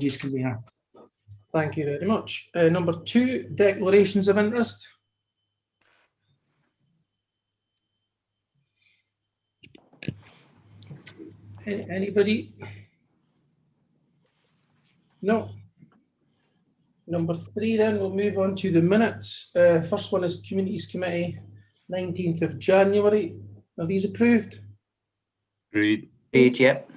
Convener. Thank you very much. Number 2, declarations of interest. Anybody? No. Number 3 then, we'll move on to the minutes. First one is Communities Committee, 19th of January. Are these approved? Agreed. Agreed, yep.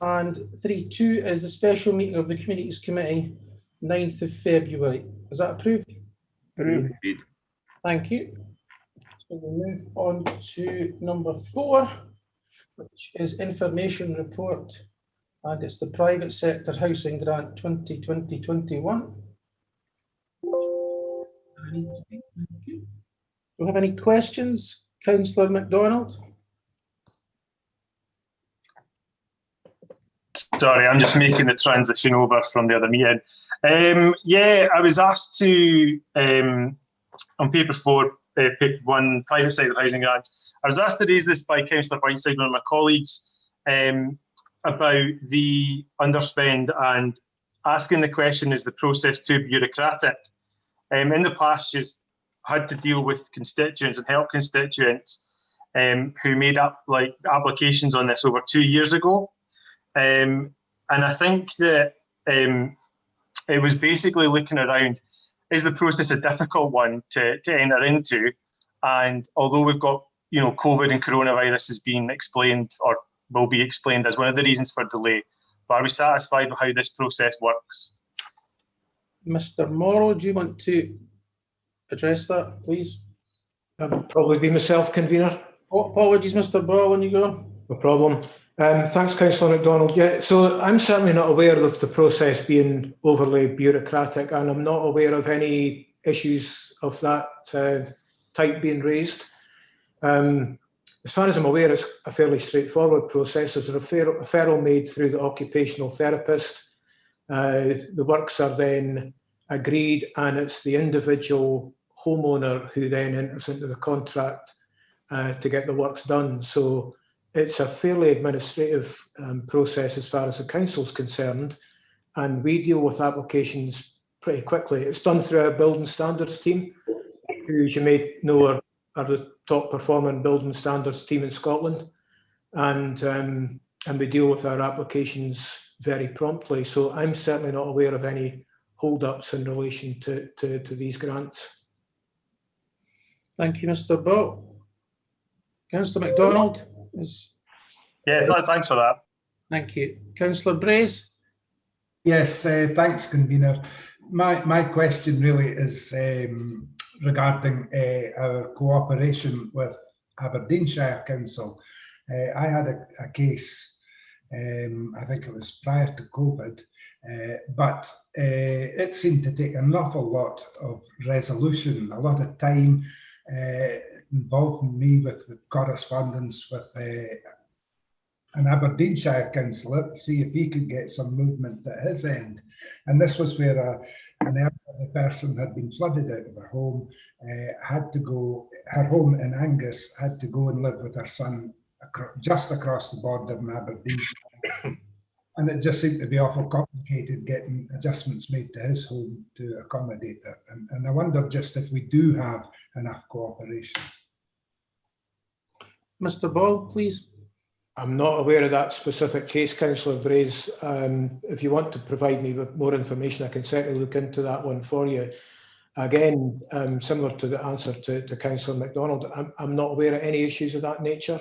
And 3.2 is the special meeting of the Communities Committee, 9th of February. Is that approved? Agreed. Thank you. So we'll move on to number 4, which is information report. And it's the Private Sector Housing Grant 2020-21. Do we have any questions? Councillor MacDonald? Sorry, I'm just making the transition over from the other meeting. Yeah, I was asked to, on paper 4, pick 1 private sector housing grant. I was asked to raise this by Councillor Whiteside, one of my colleagues, about the underspend and asking the question, is the process too bureaucratic? In the past, she's had to deal with constituents and help constituents who made up like applications on this over 2 years ago. And I think that it was basically looking around, is the process a difficult one to enter into? And although we've got, COVID and coronavirus has been explained or will be explained as one of the reasons for delay, but are we satisfied with how this process works? Mr. Morrow, do you want to address that, please? That would probably be myself, convener. Oh, apologies, Mr. Ball, when you go. No problem. Thanks, Councillor MacDonald. Yeah, so I'm certainly not aware of the process being overly bureaucratic, and I'm not aware of any issues of that type being raised. As far as I'm aware, it's a fairly straightforward process. There's a referral made through the occupational therapist. The works are then agreed, and it's the individual homeowner who then enters into the contract to get the works done. So it's a fairly administrative process as far as the council's concerned, and we deal with applications pretty quickly. It's done through our building standards team, who, as you may know, are the top performing building standards team in Scotland, and we deal with our applications very promptly. So I'm certainly not aware of any hold-ups in relation to these grants. Thank you, Mr. Ball. Councillor MacDonald? Yeah, thanks for that. Thank you. Councillor Braze? Yes, thanks, convener. My question really is regarding our cooperation with Aberdeenshire Council. I had a case, I think it was prior to COVID, but it seemed to take an awful lot of resolution, a lot of time, involving me with the correspondence with an Aberdeenshire councillor to see if he could get some movement at his end. And this was where an elderly person had been flooded out of her home, had to go, her home in Angus, had to go and live with her son just across the border in Aberdeenshire. And it just seemed to be awful complicated getting adjustments made to his home to accommodate it. And I wonder just if we do have enough cooperation. Mr. Ball, please. I'm not aware of that specific case, Councillor Braze. If you want to provide me with more information, I can certainly look into that one for you. Again, similar to the answer to Councillor MacDonald, I'm not aware of any issues of that nature.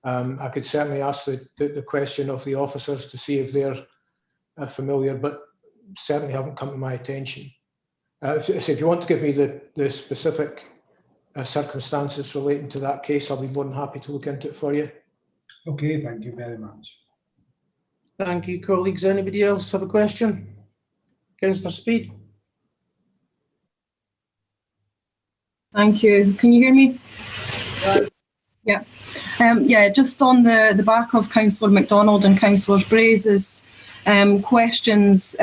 I could certainly ask the question of the officers to see if they're familiar, but certainly haven't come to my attention. So if you want to give me the specific circumstances relating to that case, I'll be more than happy to look into it for you. Okay, thank you very much. Thank you, colleagues. Anybody else have a question? Councillor Speed. Thank you. Can you hear me? Yeah. Yeah, just on the back of Councillor MacDonald and Councillor Braze's questions,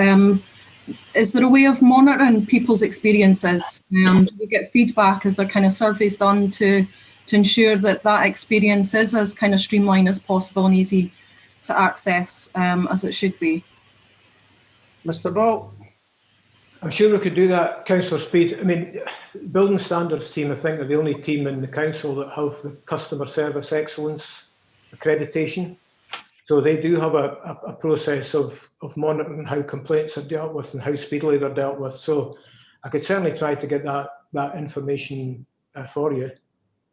is there a way of monitoring people's experiences? Do we get feedback? Is there kind of surveys done to ensure that experience is as kind of streamlined as possible and easy to access as it should be? Mr. Ball? I'm sure we could do that, Councillor Speed. I mean, Building Standards team, I think, are the only team in the council that have the Customer Service Excellence accreditation. So they do have a process of monitoring how complaints are dealt with and how speedily they're dealt with. So I could certainly try to get that information for you.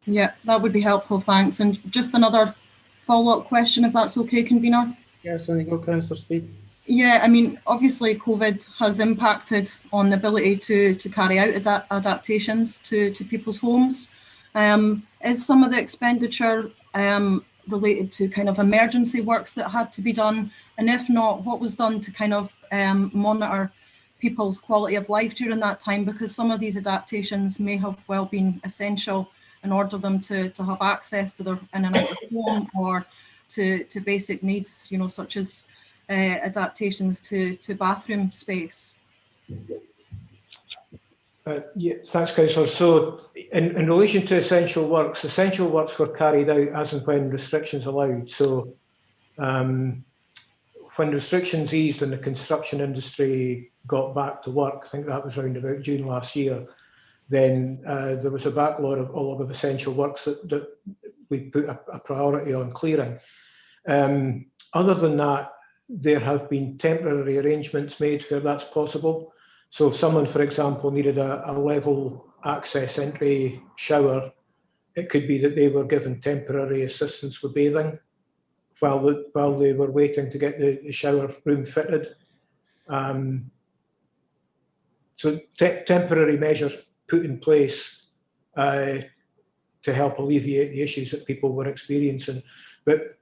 Yeah, that would be helpful, thanks. And just another follow-up question, if that's okay, convener? Yes, on you go, Councillor Speed. Yeah, I mean, obviously COVID has impacted on the ability to carry out adaptations to people's homes. Is some of the expenditure related to kind of emergency works that had to be done? And if not, what was done to kind of monitor people's quality of life during that time? Because some of these adaptations may have well been essential in order them to have access to their in and out of home, or to basic needs, you know, such as adaptations to bathroom space. Yeah, thanks, Councillor. So in relation to essential works were carried out as and when restrictions allowed. So when restrictions eased and the construction industry got back to work, I think that was around about June last year, then there was a backlog of essential works that we put a priority on clearing. Other than that, there have been temporary arrangements made where that's possible. So if someone, for example, needed a level access entry shower, it could be that they were given temporary assistance with bathing while they were waiting to get the shower room fitted. So temporary measures put in place to help alleviate the issues that people were experiencing. But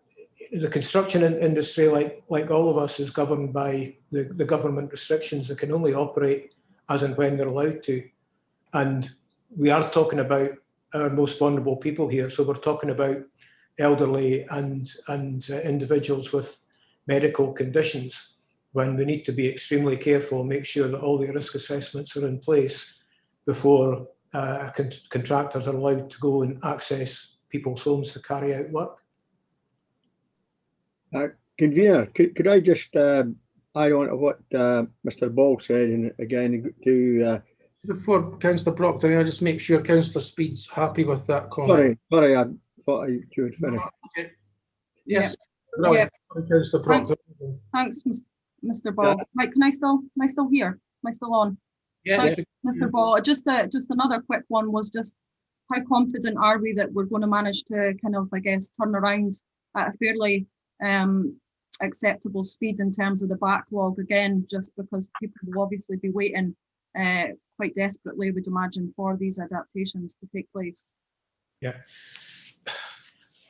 the construction industry, like all of us, is governed by the government restrictions that can only operate as and when they're allowed to. And we are talking about our most vulnerable people here. So we're talking about elderly and individuals with medical conditions, when we need to be extremely careful and make sure that all the risk assessments are in place before contractors are allowed to go and access people's homes to carry out work. Convener, could I just add on to what Mr. Ball said, and again to Before Councillor Proctor, I'll just make sure Councillor Speed's happy with that comment. sorry, I thought you had finished. Okay. Yes. Yeah. Brilliant. Councillor Proctor. Thanks, Mr. Ball. Right, can I still hear? Am I still on? Yes. Mr. Ball, just another quick one was just how confident are we that we're going to manage to kind of, I guess, turn around at a fairly acceptable speed in terms of the backlog, again, just because people will obviously be waiting quite desperately, I would imagine, for these adaptations to take place. Yeah.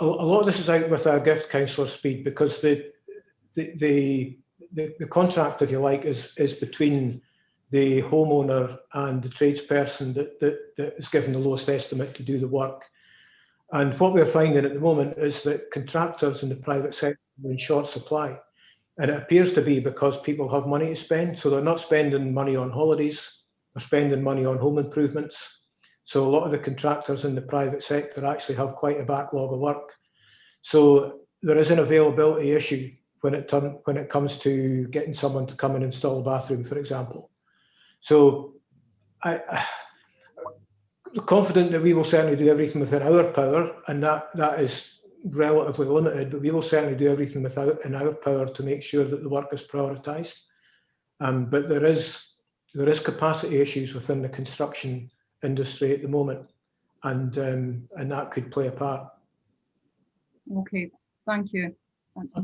A lot of this is out with our gift, Councillor Speed, because the contract, if you like, is between the homeowner and the tradesperson that is given the lowest estimate to do the work. And what we're finding at the moment is that contractors in the private sector are in short supply. And it appears to be because people have money to spend. So they're not spending money on holidays, they're spending money on home improvements. So a lot of the contractors in the private sector actually have quite a backlog of work. So there is an availability issue when it comes to getting someone to come and install a bathroom, for example. So I'm confident that we will certainly do everything within our power, and that is relatively limited, but we will certainly do everything in our power to make sure that the work is prioritised. But there is capacity issues within the construction industry at the moment, and that could play a part. Okay, thank you.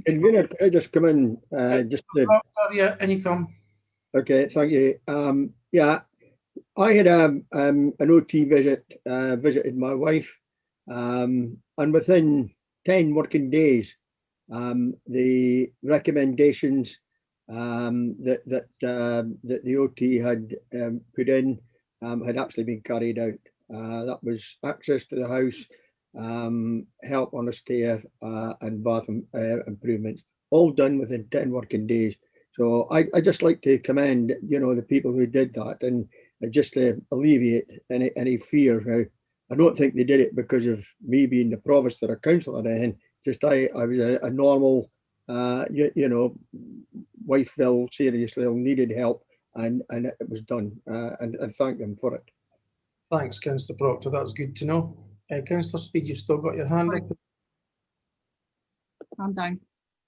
Convener, could I just come in? Yeah, and you come. Okay, thank you. Yeah, I had an OT visit, visited my wife, and within 10 working days, the recommendations that the OT had put in had actually been carried out. That was access to the house, help on a stair, and bathroom improvements, all done within 10 working days. So I just like to commend, the people who did that, and just to alleviate any fear. Now, I don't think they did it because of me being the provost or a councillor, and just I was a normal you know, wife Phil seriously needed help, and it was done, and thank them for it. Thanks, Councillor Proctor. That's good to know. Councillor Speed, you've still got your hand up. I'm down.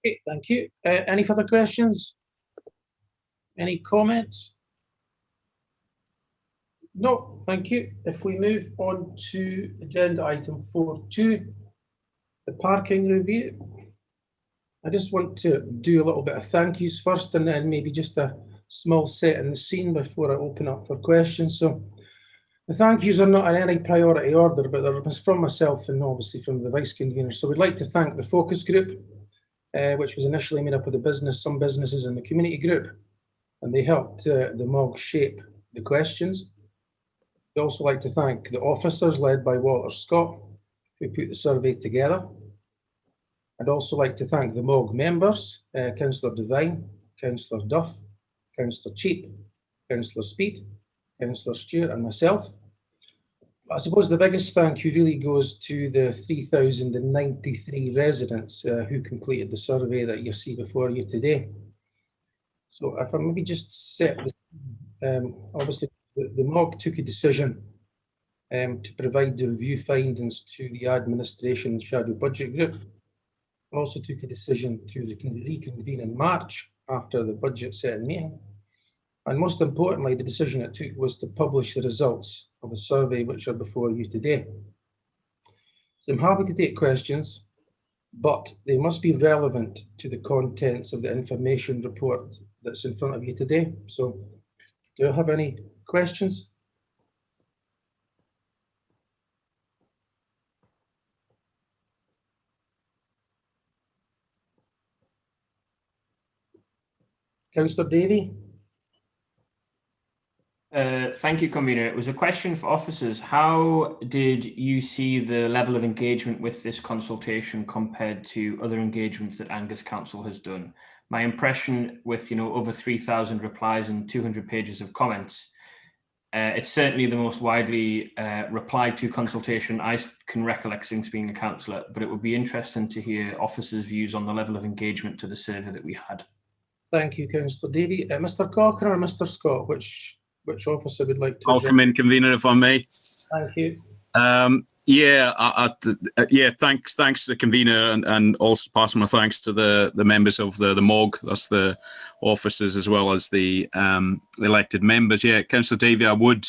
Okay, thank you. Any further questions? Any comments? No, thank you. If we move on to agenda item 4.2, the parking review. I just want to do a little bit of thank yous first, and then maybe just a small set in the scene before I open up for questions. So the thank yous are not in any priority order, but they're from myself and obviously from the vice convener. So we'd like to thank the focus group, which was initially made up of some businesses in the community group, and they helped the MOG shape the questions. We'd also like to thank the officers led by Walter Scott, who put the survey together. I'd also like to thank the MOG members, Councillor Devine, Councillor Duff, Councillor Cheap, Councillor Speed, Councillor Stewart and myself. I suppose the biggest thank you really goes to the 3,093 residents who completed the survey that you see before you today. So if I maybe just set this, obviously the MOG took a decision to provide the review findings to the administration and shadow budget group. Also took a decision to reconvene in March after the budget setting meeting. And most importantly, the decision it took was to publish the results of the survey, which are before you today. So I'm happy to take questions, but they must be relevant to the contents of the information report that's in front of you today. So do you have any questions? Councillor Davey? Thank you, Convener. It was a question for officers. How did you see the level of engagement with this consultation compared to other engagements that Angus Council has done? My impression with, over 3,000 replies and 200 pages of comments, it's certainly the most widely replied to consultation I can recollect since being a councillor, but it would be interesting to hear officers' views on the level of engagement to the survey that we had. Thank you, Councillor Davey. Mr. Cochrane or Mr. Scott, which officer would like to? I'll come in, Convener, if I may. Thank you. Thanks to the Convener, and also passing my thanks to the members of the MOG, that's the officers as well as the elected members. Yeah, Councillor Davey, I would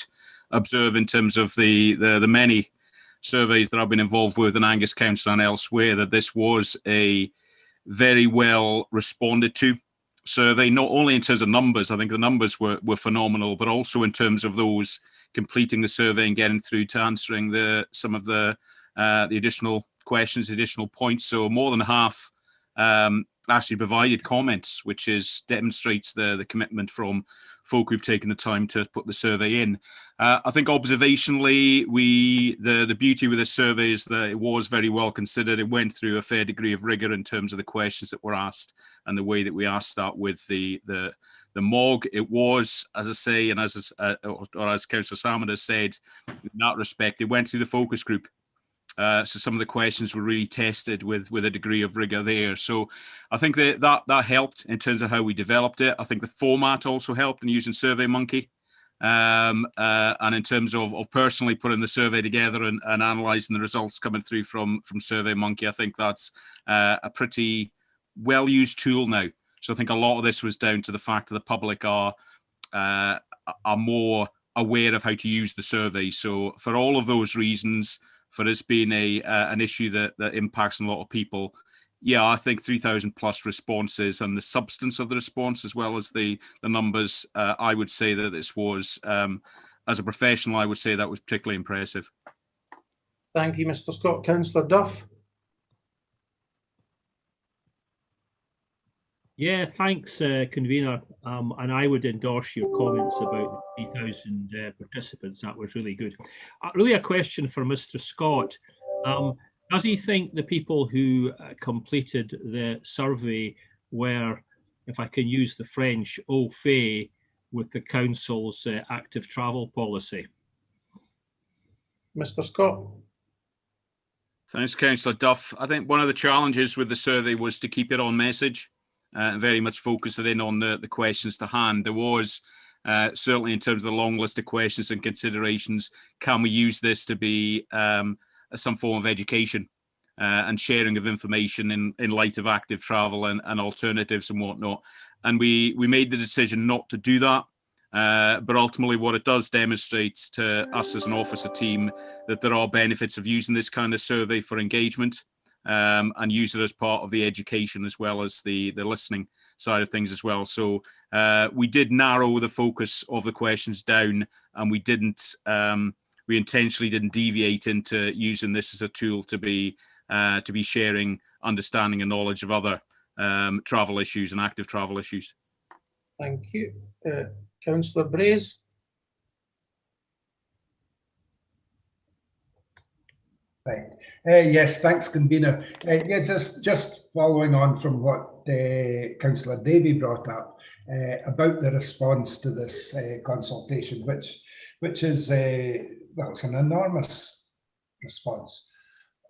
observe in terms of the many surveys that I've been involved with in Angus Council and elsewhere that this was a very well responded to survey, not only in terms of numbers. I think the numbers were phenomenal, but also in terms of those completing the survey and getting through to answering some of the additional questions, additional points. So more than half actually provided comments, which demonstrates the commitment from folk who've taken the time to put the survey in. I think observationally, the beauty with this survey is that it was very well considered. It went through a fair degree of rigour in terms of the questions that were asked and the way that we asked that with the MOG. It was, as I say, and as Councillor Salmon has said, in that respect, it went through the focus group. So some of the questions were really tested with a degree of rigour there. So I think that helped in terms of how we developed it. I think the format also helped in using SurveyMonkey. And in terms of personally putting the survey together and analysing the results coming through from SurveyMonkey, I think that's a pretty well-used tool now. So I think a lot of this was down to the fact that the public are more aware of how to use the survey. So for all of those reasons, for this being an issue that impacts on a lot of people, yeah, I think 3,000 plus responses and the substance of the response as well as the numbers, I would say that this was, as a professional, I would say that was particularly impressive. Thank you, Mr. Scott. Councillor Duff. Yeah, thanks, Convener. And I would endorse your comments about the 3,000 participants. That was really good. Really a question for Mr. Scott. Does he think the people who completed the survey were, if I can use the French, au fait with the council's active travel policy? Mr. Scott. Thanks, Councillor Duff. I think one of the challenges with the survey was to keep it on message and very much focus it in on the questions to hand. There was certainly, in terms of the long list of questions and considerations, can we use this to be some form of education and sharing of information in light of active travel and alternatives and whatnot. And we made the decision not to do that. But ultimately what it does demonstrate to us as an officer team that there are benefits of using this kind of survey for engagement and use it as part of the education as well as the listening side of things as well. So we did narrow the focus of the questions down, and we intentionally didn't deviate into using this as a tool to be sharing understanding and knowledge of other travel issues and active travel issues. Thank you. Councillor Braze. Right. Yes, thanks, convener. Yeah, just following on from what Councillor Davey brought up about the response to this consultation, which is well, it's an enormous response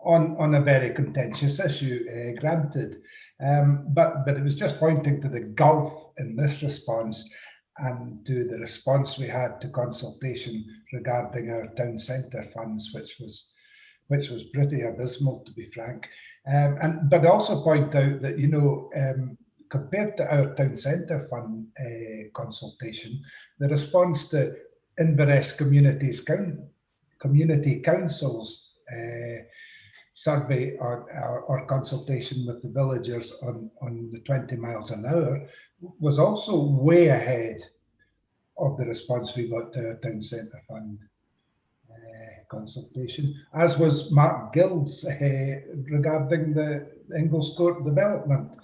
on a very contentious issue, granted, but it was just pointing to the gulf in this response and to the response we had to consultation regarding our town centre funds, which was pretty abysmal, to be frank. But also point out that, you know, compared to our town centre fund consultation, the response to Inverness Community Council's survey or consultation with the villagers on the 20 miles an hour was also way ahead of the response we got to our town centre fund consultation, as was Mark Gill's regarding the Ingalls Court development.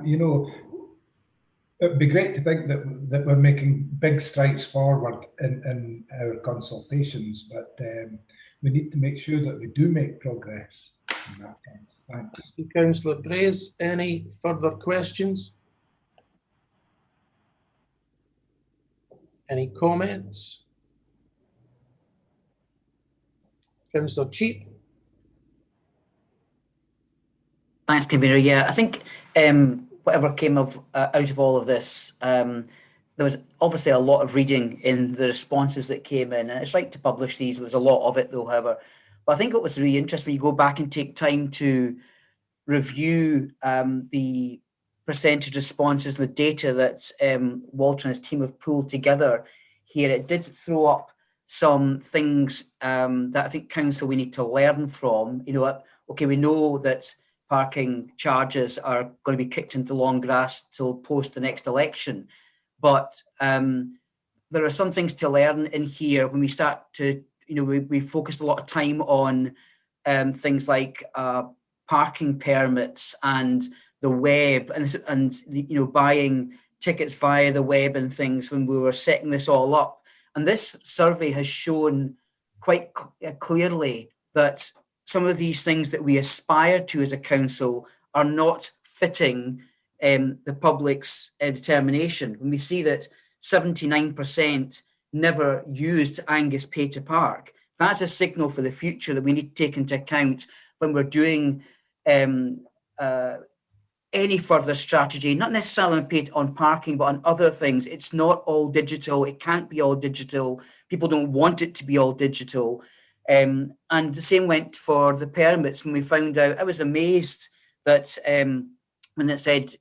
You know, it'd be great to think that we're making big strides forward in our consultations, but we need to make sure that we do make progress in that sense. Thanks. Thank you, Councillor Braze. Any further questions? Any comments? Councillor Cheap. Thanks, convener. Yeah, I think whatever came out of all of this, there was obviously a lot of reading in the responses that came in, and it's right to publish these. There was a lot of it, though, however. But I think it was really interesting when you go back and take time to review the percentage responses, the data that Walter and his team have pulled together here. It did throw up some things that I think council we need to learn from. You know, okay, we know that parking charges are going to be kicked into long grass till post the next election, but there are some things to learn in here when we start to, you know, we focused a lot of time on things like parking permits and the web and you know, buying tickets via the web and things when we were setting this all up. And this survey has shown quite clearly that some of these things that we aspire to as a council are not fitting the public's determination. When we see that 79% never used Angus Pay to Park, that's a signal for the future that we need to take into account when we're doing any further strategy, not necessarily on parking, but on other things. It's not all digital. It can't be all digital. People don't want it to be all digital. And the same went for the permits. When we found out, I was amazed that when it said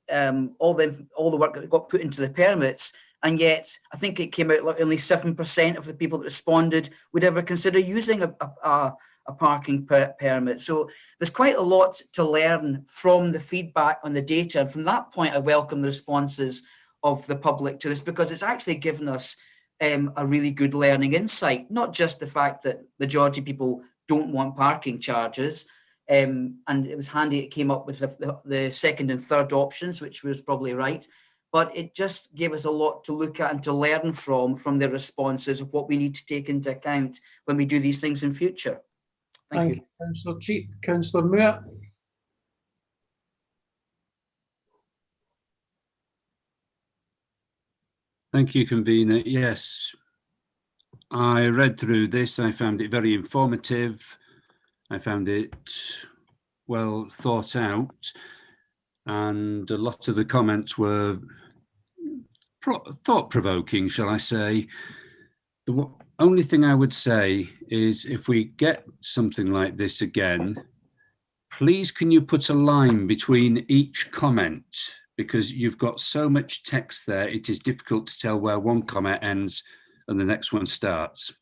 all the work that got put into the permits, and yet I think it came out like only 7% of the people that responded would ever consider using a parking permit. So there's quite a lot to learn from the feedback on the data. And from that point, I welcome the responses of the public to this, because it's actually given us a really good learning insight, not just the fact that majority of people don't want parking charges. And it was handy it came up with the second and third options, which was probably right. But it just gave us a lot to look at and to learn from the responses of what we need to take into account when we do these things in future. Thank you. Councillor Cheap. Councillor Moore. Thank you, convener. Yes, I read through this. I found it very informative. I found it well thought out, and a lot of the comments were thought-provoking, shall I say. The only thing I would say is, if we get something like this again, please can you put a line between each comment, because you've got so much text there, it is difficult to tell where one comment ends and the next one starts.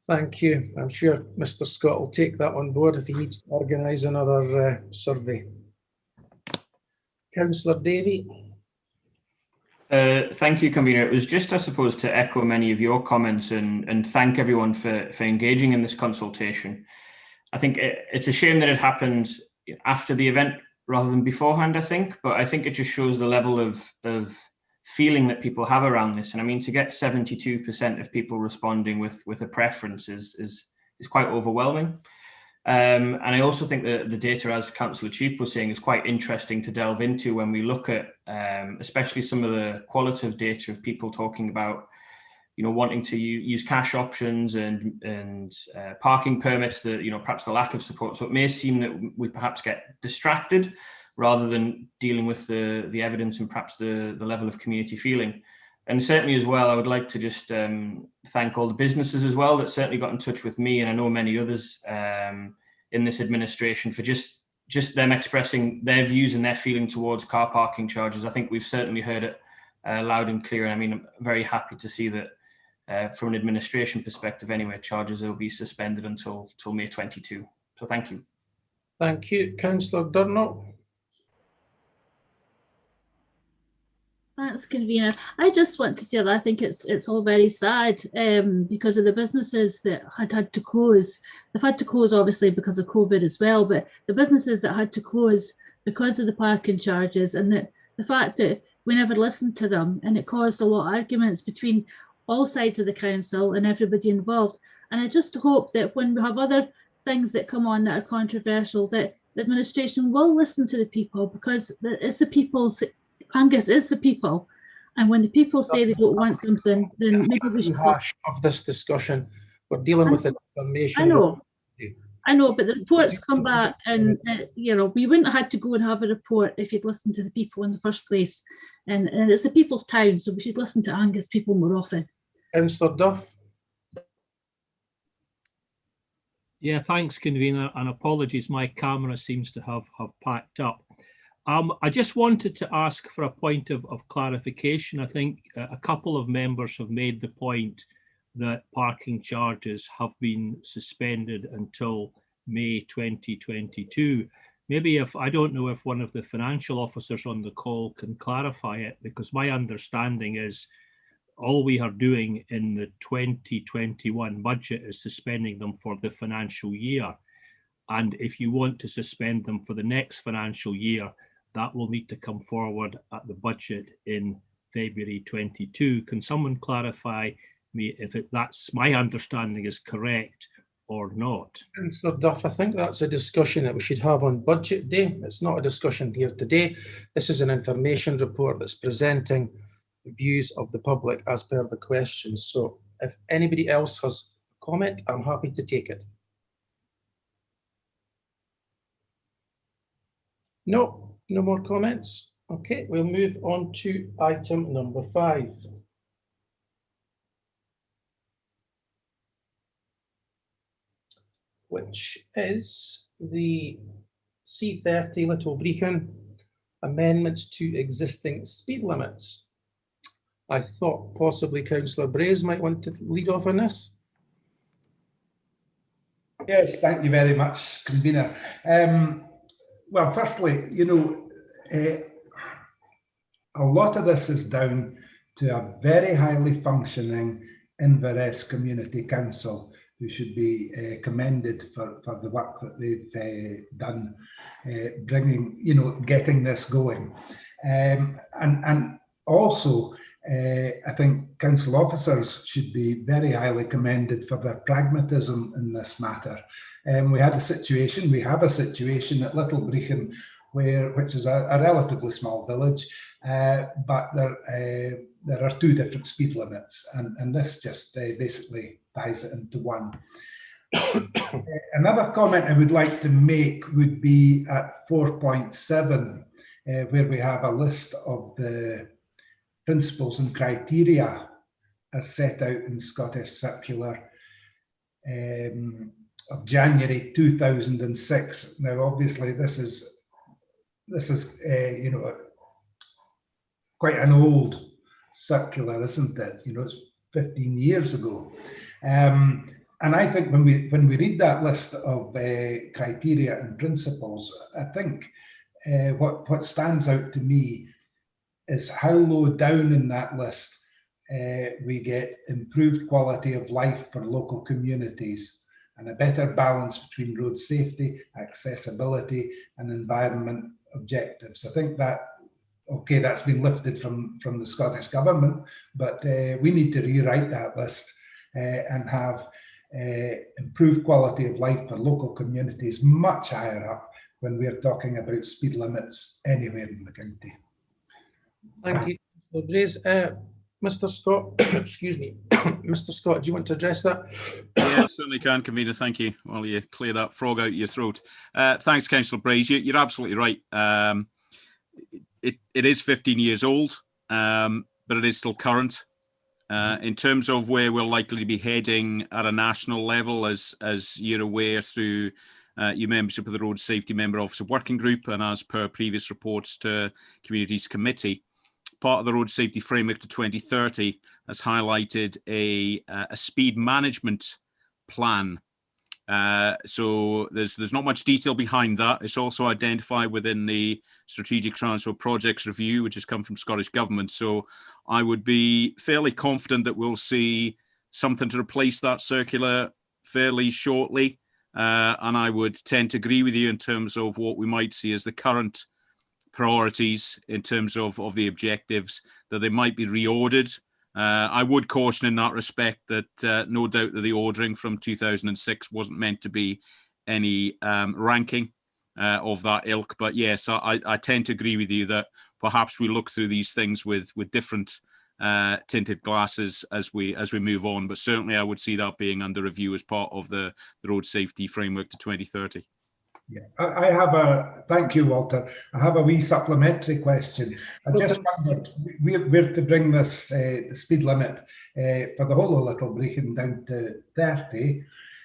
Thank you. I'm sure Mr. Scott will take that on board if he needs to organise another survey. Councillor Davey. Thank you, Convener. It was just, I suppose, to echo many of your comments and thank everyone for engaging in this consultation. I think it's a shame that it happened after the event rather than beforehand, I think, but I think it just shows the level of feeling that people have around this. And I mean, to get 72% of people responding with a preference is quite overwhelming. And I also think that the data, as Councillor Cheap was saying, is quite interesting to delve into when we look at especially some of the qualitative data of people talking about, you know, wanting to use cash options and parking permits, that, you know, perhaps the lack of support. So it may seem that we perhaps get distracted rather than dealing with the evidence and perhaps the level of community feeling. And certainly as well, I would like to just thank all the businesses as well that certainly got in touch with me, and I know many others in this administration, for just them expressing their views and their feeling towards car parking charges. I think we've certainly heard it loud and clear. And I mean, I'm very happy to see that from an administration perspective anyway, charges will be suspended until May 22. So thank you. Thank you. Councillor Durno. Thanks, Convener. I just want to say that I think it's all very sad because of the businesses that had to close. They've had to close obviously because of COVID as well, but the businesses that had to close because of the parking charges, and the fact that we never listened to them, and it caused a lot of arguments between all sides of the council and everybody involved. And I just hope that when we have other things that come on that are controversial, that the administration will listen to the people, because it's the people's, Angus is the people. And when the people say they don't want something, then maybe we should. Of this discussion, we're dealing with information. I know, but the reports come back, and you know, we wouldn't have had to go and have a report if you'd listened to the people in the first place. And it's the people's town, so we should listen to Angus people more often. Councillor Duff. Yeah, thanks, Convener, and apologies, my camera seems to have packed up. I just wanted to ask for a point of clarification. I think a couple of members have made the point that parking charges have been suspended until May 2022. Maybe I don't know if one of the financial officers on the call can clarify it, because my understanding is all we are doing in the 2021 budget is suspending them for the financial year. And if you want to suspend them for the next financial year, that will need to come forward at the budget in February 22. Can someone clarify me if that's my understanding is correct or not? Councillor Duff, I think that's a discussion that we should have on budget day. It's not a discussion here today. This is an information report that's presenting the views of the public as per the questions. So if anybody else has a comment, I'm happy to take it. No. No more comments. Okay, we'll move on to item number 5. Which is the C30 Little Brecon amendments to existing speed limits. I thought possibly Councillor Braze might want to lead off on this. Yes, thank you very much, Convener. Well, firstly, you know, a lot of this is down to a very highly functioning Inverness Community Council, who should be commended for the work that they've done, bringing, you know, getting this going. And also, I think council officers should be very highly commended for their pragmatism in this matter. We have a situation at Little Brecon, which is a relatively small village, but there are 2 different speed limits, and this just basically ties it into one. Another comment I would like to make would be at 4.7, where we have a list of the principles and criteria as set out in Scottish Circular of January 2006. Now, obviously, this is you know, quite an old circular, isn't it? You know, it's 15 years ago. And I think when we read that list of criteria and principles, I think what stands out to me is how low down in that list we get improved quality of life for local communities and a better balance between road safety, accessibility and environment objectives. I think that, okay, that's been lifted from the Scottish Government, but we need to rewrite that list and have improved quality of life for local communities much higher up when we're talking about speed limits anywhere in the county. Thank you, Grace. Mr. Scott, excuse me, Mr. Scott, do you want to address that? Yeah, certainly can, Convener. Thank you. While you clear that frog out of your throat. Thanks, Councillor Braze. You're absolutely right. It is 15 years old, but it is still current. In terms of where we're likely to be heading at a national level, as you're aware through your membership of the Road Safety Member Officer Working Group, and as per previous reports to Communities Committee, part of the Road Safety Framework to 2030 has highlighted a speed management plan. So there's not much detail behind that. It's also identified within the Strategic Transport Projects Review, which has come from Scottish Government. So I would be fairly confident that we'll see something to replace that circular fairly shortly. And I would tend to agree with you in terms of what we might see as the current priorities in terms of the objectives, that they might be reordered. I would caution in that respect that no doubt that the ordering from 2006 wasn't meant to be any ranking of that ilk. But yes, I tend to agree with you that perhaps we look through these things with different tinted glasses as we move on. But certainly I would see that being under review as part of the Road Safety Framework to 2030. Yeah, I have thank you, Walter. I have a wee supplementary question. I just wondered, we're to bring this the speed limit for the whole of Little Brechin down to 30.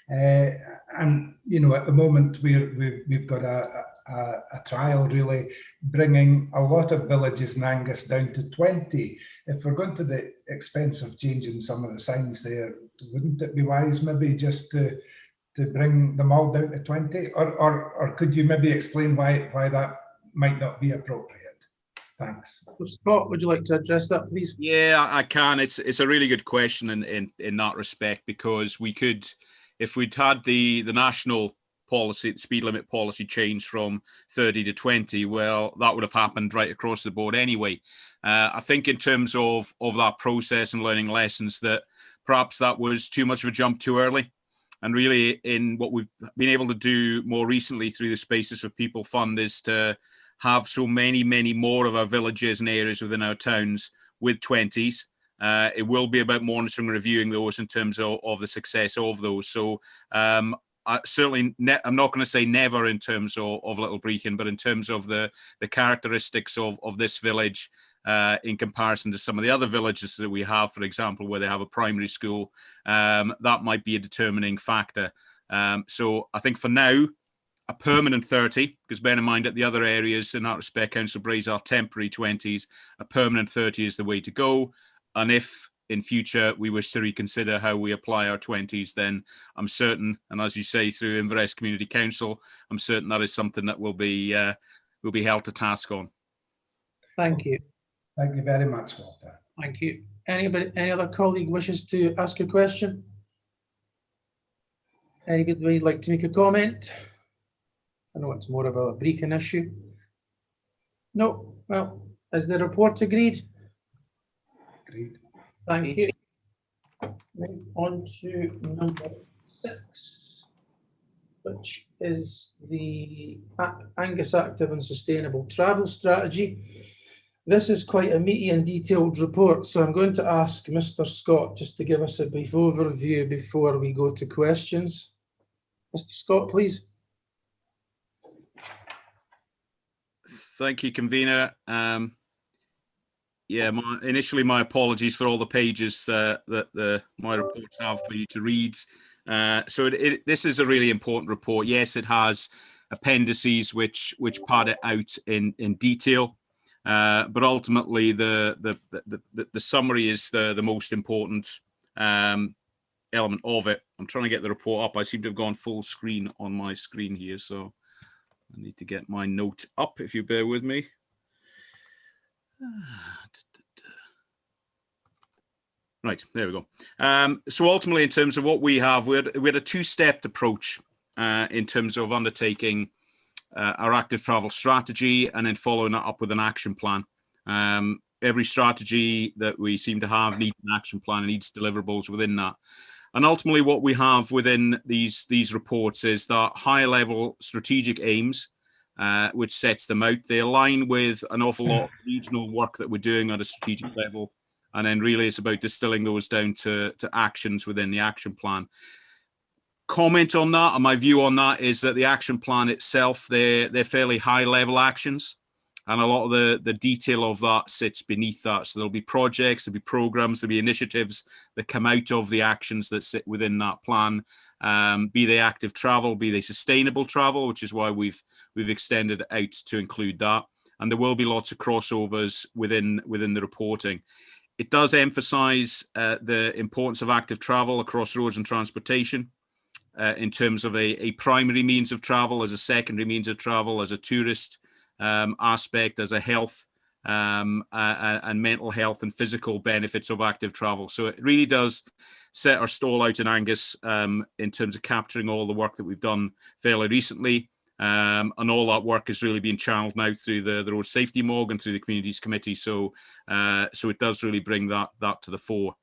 And, you know, at the moment we've got a trial really bringing a lot of villages in Angus down to 20. If we're going to the expense of changing some of the signs there, wouldn't it be wise maybe just to bring them all down to 20, or could you maybe explain why that might not be appropriate? Thanks. Scott, would you like to address that, please? Yeah, I can. It's a really good question in that respect, because we could, if we'd had the national policy, the speed limit policy change from 30 to 20, well, that would have happened right across the board anyway. I think in terms of that process and learning lessons, that perhaps that was too much of a jump too early. And really, in what we've been able to do more recently through the Spaces for People Fund is to have so many more of our villages and areas within our towns with 20s. It will be about monitoring and reviewing those in terms of the success of those. So I'm not going to say never in terms of Little Brechin, but in terms of the characteristics of this village, in comparison to some of the other villages that we have, for example, where they have a primary school, that might be a determining factor. So I think for now, a permanent 30, because bear in mind that the other areas in that respect, Councillor Braze, are temporary 20s, a permanent 30 is the way to go. And if in future we wish to reconsider how we apply our 20s, then I'm certain, and as you say, through Inverness Community Council, I'm certain that is something that will be held to task on. Thank you. Thank you very much, Walter. Thank you. Any other colleague wishes to ask a question? Anybody like to make a comment? I know it's more of a Brechin issue. No. Well, is the report agreed? Agreed. Thank you. Move on to number 6, which is the Angus Active and Sustainable Travel Strategy. This is quite a meaty and detailed report, so I'm going to ask Mr. Scott just to give us a brief overview before we go to questions. Mr. Scott, please. Thank you, convener. Yeah, initially my apologies for all the pages that my reports have for you to read. So this is a really important report. Yes, it has appendices which pad it out in detail, but ultimately the summary is the most important element of it. I'm trying to get the report up. I seem to have gone full screen on my screen here, so I need to get my note up, if you bear with me. Right, there we go. So ultimately, in terms of what we have, we had a two-step approach in terms of undertaking our active travel strategy and then following that up with an action plan. Every strategy that we seem to have needs an action plan and needs deliverables within that. And ultimately, what we have within these reports is that high-level strategic aims, which sets them out. They align with an awful lot of regional work that we're doing at a strategic level. And then really it's about distilling those down to actions within the action plan. Comment on that, and my view on that is that the action plan itself, they're fairly high-level actions. And a lot of the detail of that sits beneath that. So there'll be projects, there'll be programs, there'll be initiatives that come out of the actions that sit within that plan. Be they active travel, be they sustainable travel, which is why we've extended it out to include that. And there will be lots of crossovers within the reporting. It does emphasize the importance of active travel across roads and transportation in terms of a primary means of travel, as a secondary means of travel, as a tourist aspect, as a health and mental health and physical benefits of active travel. So it really does set our stall out in Angus in terms of capturing all the work that we've done fairly recently. And all that work is really being channeled now through the Road Safety MOG and through the Communities Committee. So it does really bring that to the fore.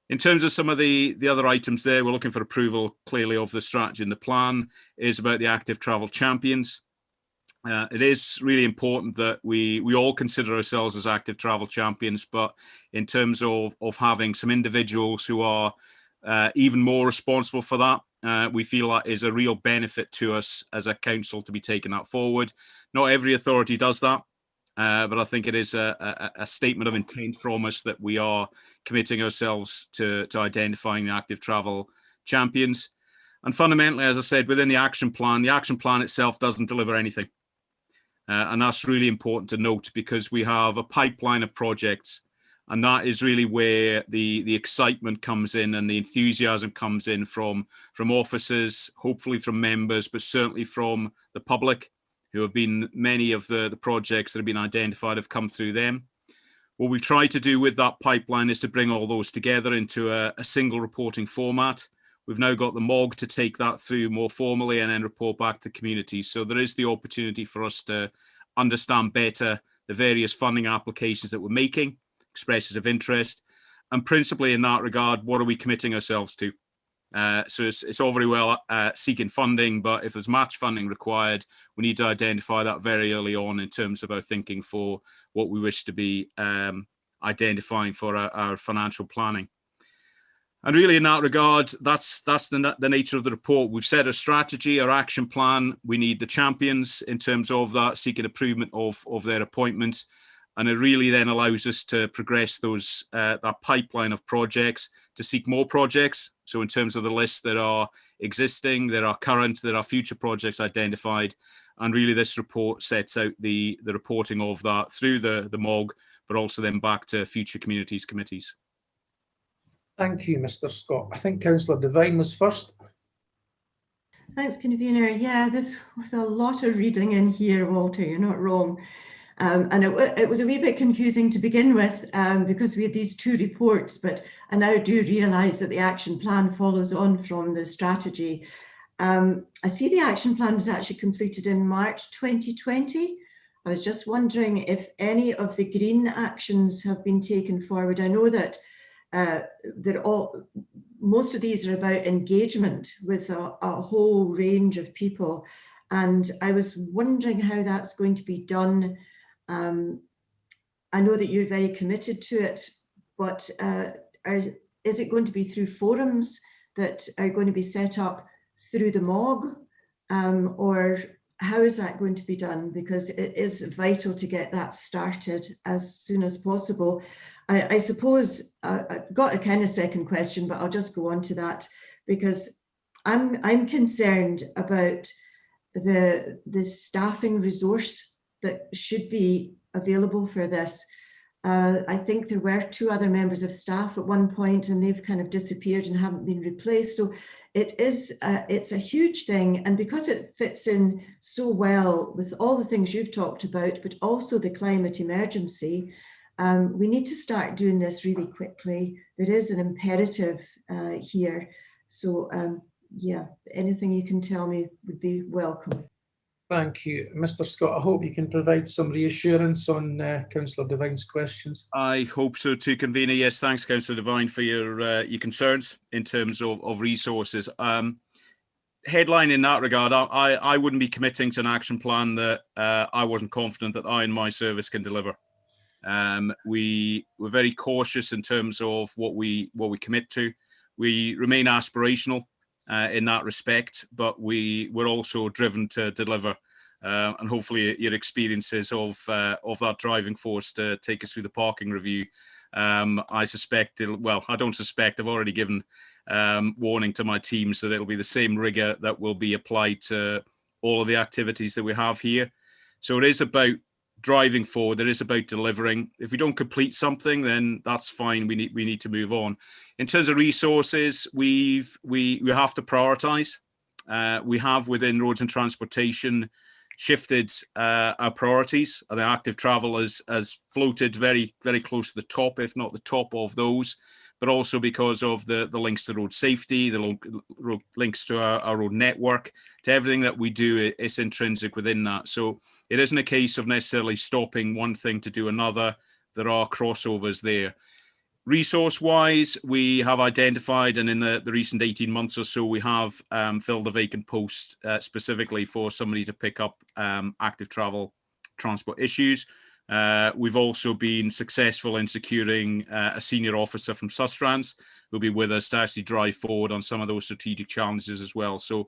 In terms of some of the other items there, we're looking for approval clearly of the strategy and the plan is about the active travel champions. It is really important that we all consider ourselves as active travel champions, but in terms of having some individuals who are even more responsible for that, we feel that is a real benefit to us as a council to be taking that forward. Not every authority does that, but I think it is a statement of intent from us that we are committing ourselves to identifying the active travel champions. And fundamentally, as I said, within the action plan itself doesn't deliver anything. And that's really important to note because we have a pipeline of projects, and that is really where the excitement comes in and the enthusiasm comes in from officers, hopefully from members, but certainly from the public, who have been many of the projects that have been identified have come through them. What we've tried to do with that pipeline is to bring all those together into a single reporting format. We've now got the MOG to take that through more formally and then report back to communities. So there is the opportunity for us to understand better the various funding applications that we're making, expressions of interest, and principally in that regard, what are we committing ourselves to? So it's all very well seeking funding, but if there's match funding required, we need to identify that very early on in terms of our thinking for what we wish to be identifying for our financial planning. And really in that regard, that's the nature of the report. We've set a strategy, our action plan. We need the champions in terms of that, seeking improvement of their appointments. And it really then allows us to progress that pipeline of projects, to seek more projects. So in terms of the list that are existing, there are current, there are future projects identified. And really this report sets out the reporting of that through the MOG, but also then back to future communities committees. Thank you, Mr. Scott. I think Councillor Devine was first. Thanks, convener. Yeah, this was a lot of reading in here, Walter, you're not wrong. And it was a wee bit confusing to begin with because we had these two reports, but I now do realise that the action plan follows on from the strategy. I see the action plan was actually completed in March 2020. I was just wondering if any of the green actions have been taken forward. I know that most of these are about engagement with a whole range of people. And I was wondering how that's going to be done. I know that you're very committed to it, but is it going to be through forums that are going to be set up through the MOG, or how is that going to be done? Because it is vital to get that started as soon as possible. I suppose I've got a kind of second question, but I'll just go on to that, because I'm concerned about the staffing resource that should be available for this. I think there were 2 other members of staff at one point, and they've kind of disappeared and haven't been replaced. So it's a huge thing, and because it fits in so well with all the things you've talked about, but also the climate emergency, we need to start doing this really quickly. There is an imperative here. So yeah, anything you can tell me would be welcome. Thank you. Mr. Scott, I hope you can provide some reassurance on Councillor Devine's questions. I hope so too, Convener. Yes, thanks, Councillor Devine, for your concerns in terms of resources. Headline in that regard, I wouldn't be committing to an action plan that I wasn't confident that I and my service can deliver. We're very cautious in terms of what we commit to. We remain aspirational in that respect, but we're also driven to deliver, and hopefully your experiences of that driving force to take us through the parking review. I suspect I don't suspect, I've already given warning to my teams that it'll be the same rigor that will be applied to all of the activities that we have here. So it is about driving forward. It is about delivering. If we don't complete something, then that's fine. We need to move on. In terms of resources, we have to prioritise. We have within roads and transportation shifted our priorities. The active travel has floated very, very close to the top, if not the top of those, but also because of the links to road safety, the links to our road network, to everything that we do is intrinsic within that. So it isn't a case of necessarily stopping one thing to do another. There are crossovers there. Resource-wise, we have identified, and in the recent 18 months or so, we have filled a vacant post specifically for somebody to pick up active travel transport issues. We've also been successful in securing a senior officer from Sustrans who'll be with us to actually drive forward on some of those strategic challenges as well. So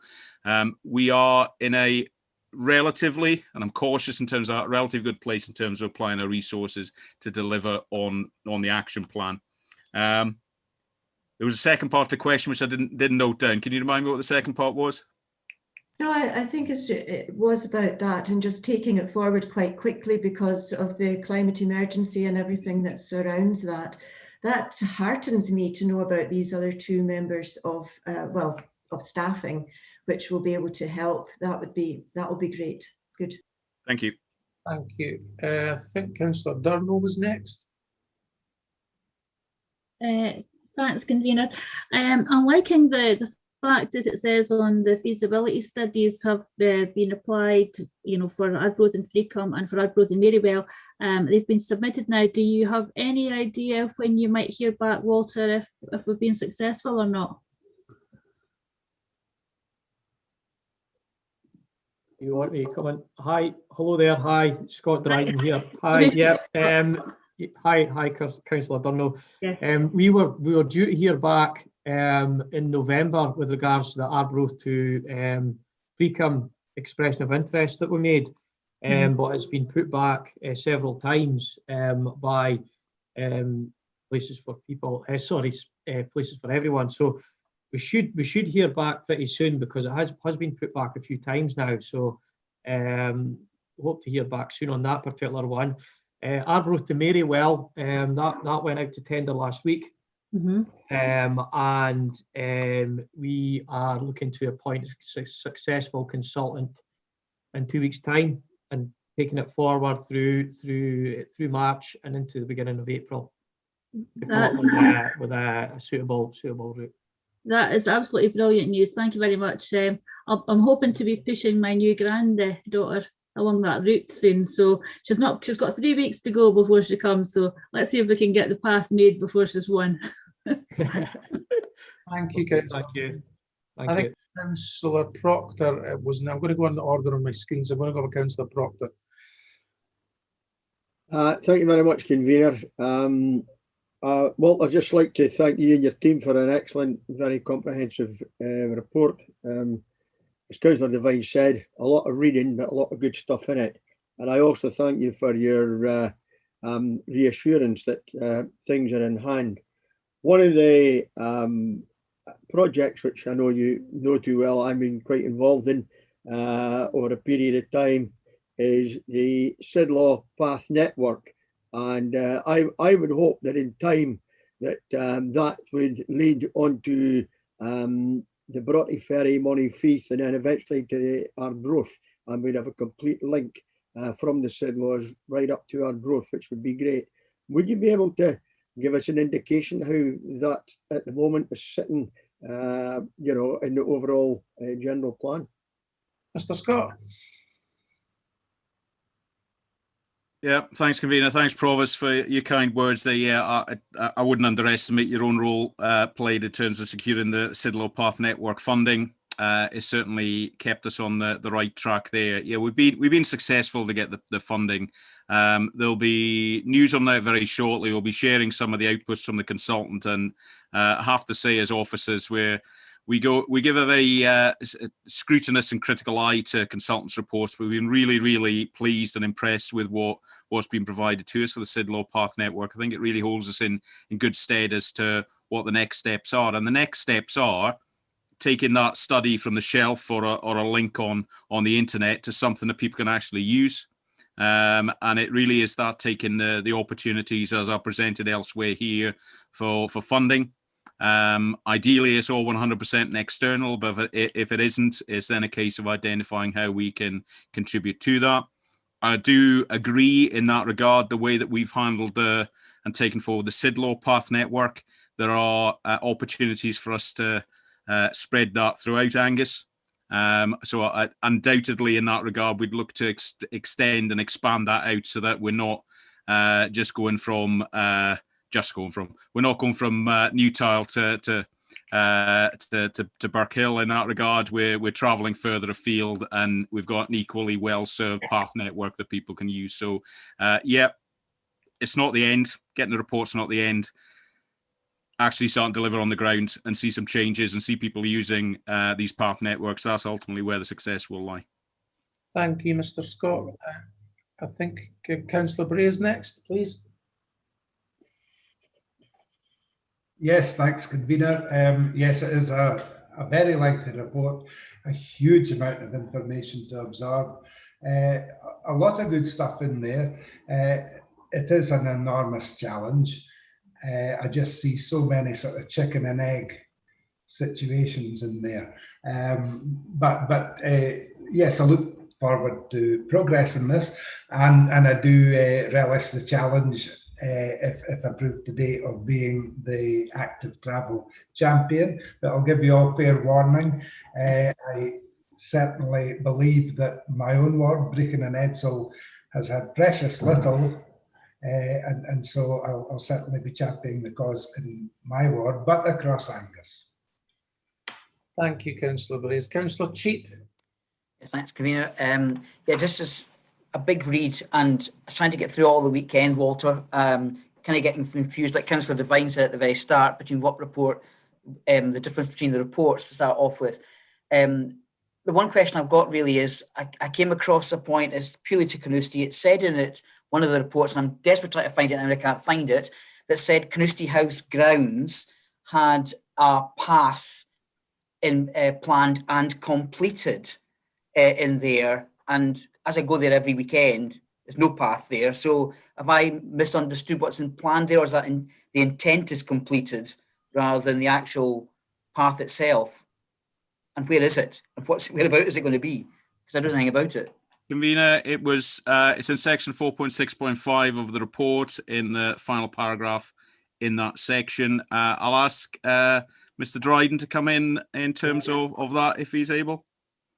we are in a relatively, and I'm cautious in terms of a relatively good place in terms of applying our resources to deliver on the action plan. There was a second part of the question which I didn't note down. Can you remind me what the second part was? No, I think it was about that, and just taking it forward quite quickly because of the climate emergency and everything that surrounds that. That heartens me to know about these other 2 members of staffing, which will be able to help. That will be great. Good. Thank you. Thank you. I think Councillor Durno was next. Thanks, Convener. I'm liking the fact that it says on the feasibility studies have been applied, for Arbroath and Freecombe and for Arbroath and Marywell. They've been submitted now. Do you have any idea when you might hear back, Walter, if we've been successful or not? You want me to come in? Hi, hello there. Hi, Scott Dryden here. Hi, yes. Hi, Councillor Durno. Yeah. We were due to hear back in November with regards to the Arbroath to Freecombe expression of interest that we made, but it's been put back several times by Places for People. Places for Everyone. So we should hear back pretty soon because it has been put back a few times now. So hope to hear back soon on that particular one. Arbroath to Marywell, that went out to tender last week. Mm-hmm. And we are looking to appoint a successful consultant in 2 weeks' time and taking it forward through March and into the beginning of April to come up with a suitable route. That is absolutely brilliant news. Thank you very much. I'm hoping to be pushing my new granddaughter along that route soon. So she's got 3 weeks to go before she comes. So let's see if we can get the path made before she's 1. Thank you, Councillor. Thank you. I think Councillor Proctor was now. I'm going to go on the order on my screens. I'm going to go with Councillor Proctor. Thank you very much, Convener. Well, I'd just like to thank you and your team for an excellent, very comprehensive report. As Councillor Devine said, a lot of reading, but a lot of good stuff in it. And I also thank you for your reassurance that things are in hand. One of the projects which I know you know too well, I've been quite involved in over a period of time, is the Sidlaw Path Network. And I would hope that in time that that would lead on to the Broughty Ferry, Montefieth, and then eventually to the Arbroath, and we'd have a complete link from the Sidlaws right up to Arbroath, which would be great. Would you be able to give us an indication how that at the moment is sitting, you know, in the overall general plan? Mr. Scott. Yeah, thanks, Convener. Thanks, Provost, for your kind words there. Yeah, I wouldn't underestimate your own role played in terms of securing the Sidlaw Path Network funding. It's certainly kept us on the right track there. Yeah, we've been successful to get the funding. There'll be news on that very shortly. We'll be sharing some of the outputs from the consultant, and I have to say, as officers, we give a very scrutinous and critical eye to consultants' reports, but we've been really, really pleased and impressed with what's been provided to us for the Sidlaw Path Network. I think it really holds us in good stead as to what the next steps are. And the next steps are taking that study from the shelf or a link on the internet to something that people can actually use. And it really is that taking the opportunities as are presented elsewhere here for funding. Ideally, it's all 100% external, but if it isn't, it's then a case of identifying how we can contribute to that. I do agree in that regard, the way that we've handled and taken forward the Sidlaw Path Network. There are opportunities for us to spread that throughout Angus. So undoubtedly in that regard, we'd look to extend and expand that out so that we're not just going from we're not going from Newtile to Burkhill in that regard. We're travelling further afield, and we've got an equally well-served path network that people can use. So, yeah, it's not the end. Getting the report's not the end. Actually start and deliver on the ground and see some changes and see people using these path networks. That's ultimately where the success will lie. Thank you, Mr. Scott. I think Councillor Bray is next, please. Yes, thanks, Convener. Yes, it is a very lengthy report, a huge amount of information to absorb, a lot of good stuff in there. It is an enormous challenge. I just see so many sort of chicken and egg situations in there. But yes, I look forward to progress in this, and I do relish the challenge, if approved today, of being the active travel champion. But I'll give you all fair warning. I certainly believe that my own ward, Brecon and Edsall, has had precious little, and so I'll certainly be championing the cause in my ward, but across Angus. Thank you, Councillor Bray. Councillor Cheap. Thanks, Convener. Yeah, this is a big read, and I was trying to get through all the weekend, Walter. Kind of getting confused, like Councillor Devine said at the very start, between what report, the difference between the reports to start off with. The one question I've got really is, I came across a point, it's purely to Carnoustie. It said in it, one of the reports, and I'm desperate trying to find it and I can't find it, that said Carnoustie House grounds had a path in planned and completed in there. And as I go there every weekend, there's no path there. So have I misunderstood what's in planned there, or is that the intent is completed rather than the actual path itself? And where is it? And whereabout is it going to be? Because I don't know anything about it. Convener, it was it's in section 4.6.5 of the report, in the final paragraph in that section. I'll ask Mr. Dryden to come in terms of that, if he's able.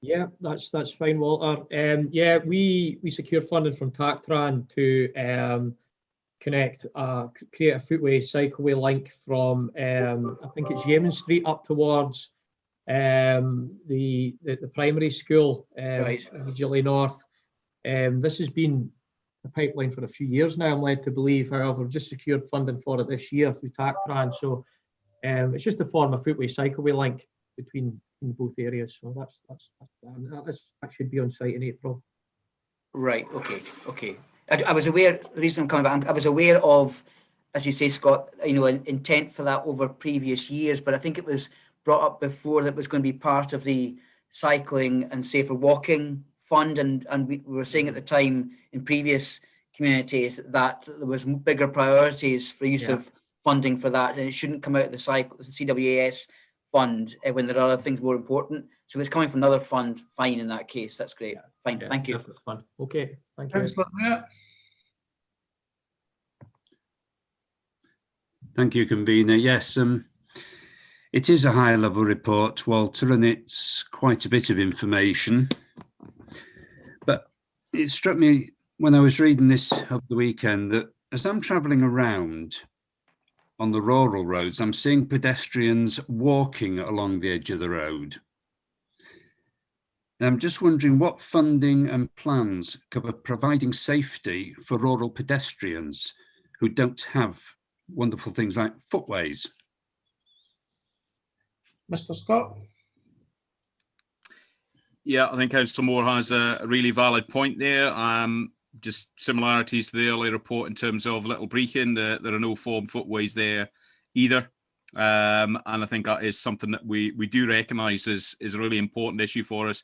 Yeah, that's fine, Walter. Yeah, we secure funding from TACTRAN to create a footway cycleway link from I think it's Yemen Street up towards the primary school, right, immediately north. This has been the pipeline for a few years now, I'm led to believe. However, we've just secured funding for it this year through TACTRAN. So it's just a form of footway cycleway link between in both areas. So that should be on site in April. Right. Okay. I was aware. The reason I'm coming back, I was aware of, as you say, Scott, intent for that over previous years, but I think it was brought up before that was going to be part of the cycling and safer walking fund, and we were saying at the time in previous communities that there was bigger priorities for use of funding for that, and it shouldn't come out of the CWAS fund when there are other things more important. So it's coming from another fund. Fine, in that case, that's great. Fine, thank you. Fun. Okay, thank you. Councillor Mayor. Thank you, convener. Yes, it is a higher level report, Walter, and it's quite a bit of information. But it struck me when I was reading this over the weekend that as I'm travelling around on the rural roads, I'm seeing pedestrians walking along the edge of the road. And I'm just wondering what funding and plans cover providing safety for rural pedestrians who don't have wonderful things like footways. Mr. Scott. Yeah, I think Councillor Moore has a really valid point there. Just similarities to the earlier report in terms of Little Brechin, there are no formed footways there either. And I think that is something that we do recognise is a really important issue for us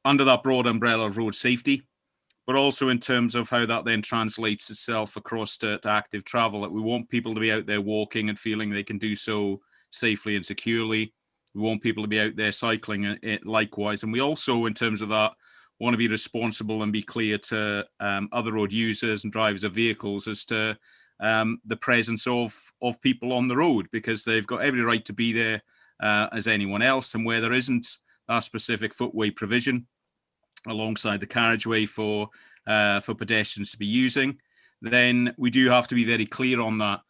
under that broad umbrella of road safety, but also in terms of how that then translates itself across to active travel, that we want people to be out there walking and feeling they can do so safely and securely. We want people to be out there cycling likewise. And we also, in terms of that, want to be responsible and be clear to other road users and drivers of vehicles as to the presence of people on the road, because they've got every right to be there as anyone else. And where there isn't that specific footway provision alongside the carriageway for pedestrians to be using, then we do have to be very clear on that.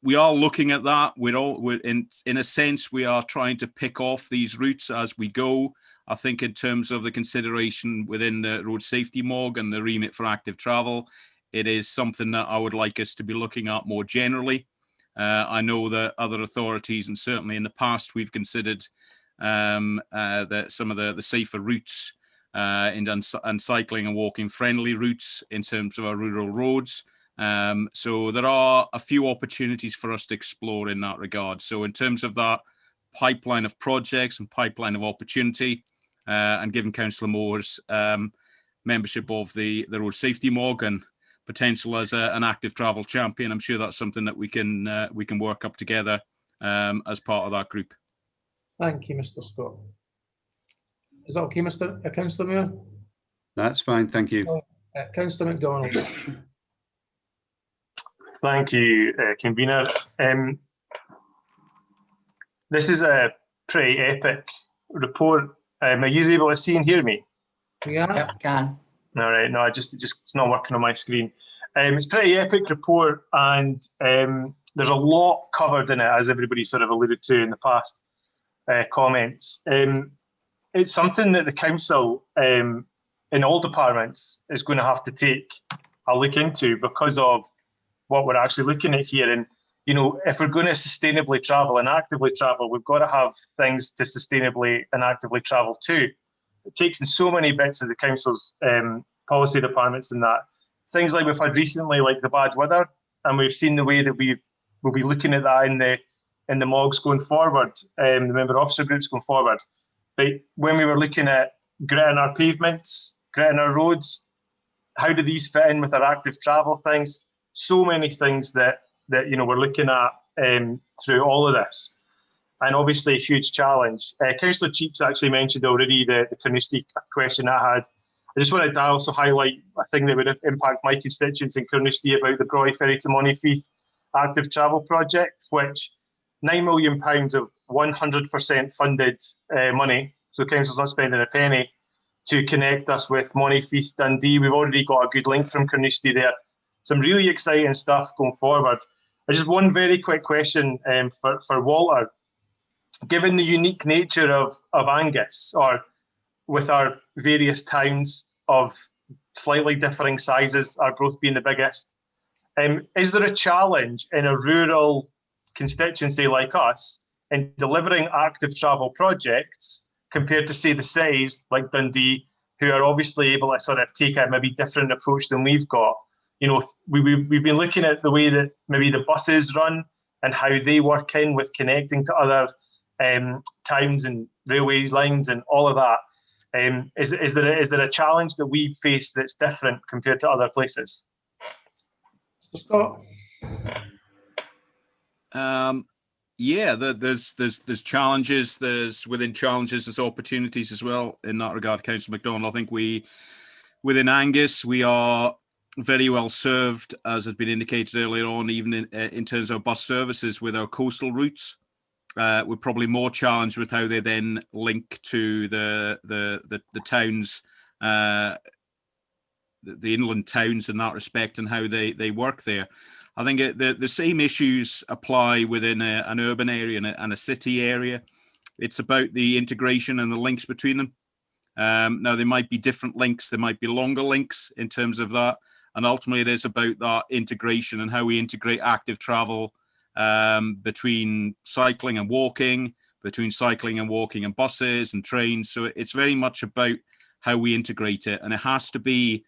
We are looking at that. We're in a sense, we are trying to pick off these routes as we go. I think in terms of the consideration within the road safety MOG and the remit for active travel, it is something that I would like us to be looking at more generally. I know that other authorities, and certainly in the past, we've considered that some of the safer routes and cycling and walking friendly routes in terms of our rural roads. So there are a few opportunities for us to explore in that regard. So in terms of that pipeline of projects and pipeline of opportunity, and given Councillor Moore's membership of the Road Safety MOG and potential as an active travel champion, I'm sure that's something that we can work up together as part of that group. Thank you, Mr. Scott. Is that okay, Councillor Mayor? That's fine, thank you. Councillor MacDonald. Thank you, convener. This is a pretty epic report. Are you able to see and hear me? Yeah. Yep, can. All right. No, it's not working on my screen. It's a pretty epic report, and there's a lot covered in it, as everybody sort of alluded to in the past comments. It's something that the council in all departments is going to have to take a look into because of what we're actually looking at here. And if we're going to sustainably travel and actively travel, we've got to have things to sustainably and actively travel too. It takes in so many bits of the council's policy departments and that. Things like we've had recently, like the bad weather, and we've seen the way that we will be looking at that in the MOGs going forward, the member officer groups going forward. But when we were looking at gritting our pavements, gritting our roads, how do these fit in with our active travel things? So many things that we're looking at through all of this, and obviously a huge challenge. Councillor Cheeks actually mentioned already the Carnoustie question I had. I just wanted to also highlight a thing that would impact my constituents in Carnoustie about the Broy Ferry to Monifeith active travel project, which £9 million of 100% funded money, so council's not spending a penny, to connect us with Monifeith Dundee. We've already got a good link from Carnoustie there. Some really exciting stuff going forward. Just one very quick question for Walter. Given the unique nature of Angus, or with our various towns of slightly differing sizes, Arbroath being the biggest. Is there a challenge in a rural constituency like us in delivering active travel projects compared to, say, the cities like Dundee, who are obviously able to sort of take a maybe different approach than we've got? You know, we've been looking at the way that maybe the buses run and how they work in with connecting to other towns and railways lines and all of that. Is there a challenge that we face that's different compared to other places? Scott? Yeah, there's challenges. Within challenges, there's opportunities as well in that regard. Councillor MacDonald, I think within Angus, we are very well served, as has been indicated earlier on, even in terms of bus services with our coastal routes. We're probably more challenged with how they then link to the towns, the inland towns in that respect, and how they work there. I think the same issues apply within an urban area and a city area. It's about the integration and the links between them. Now, there might be different links. There might be longer links in terms of that. And ultimately, it is about that integration and how we integrate active travel between cycling and walking, between cycling and walking and buses and trains. So it's very much about how we integrate it. And it has to be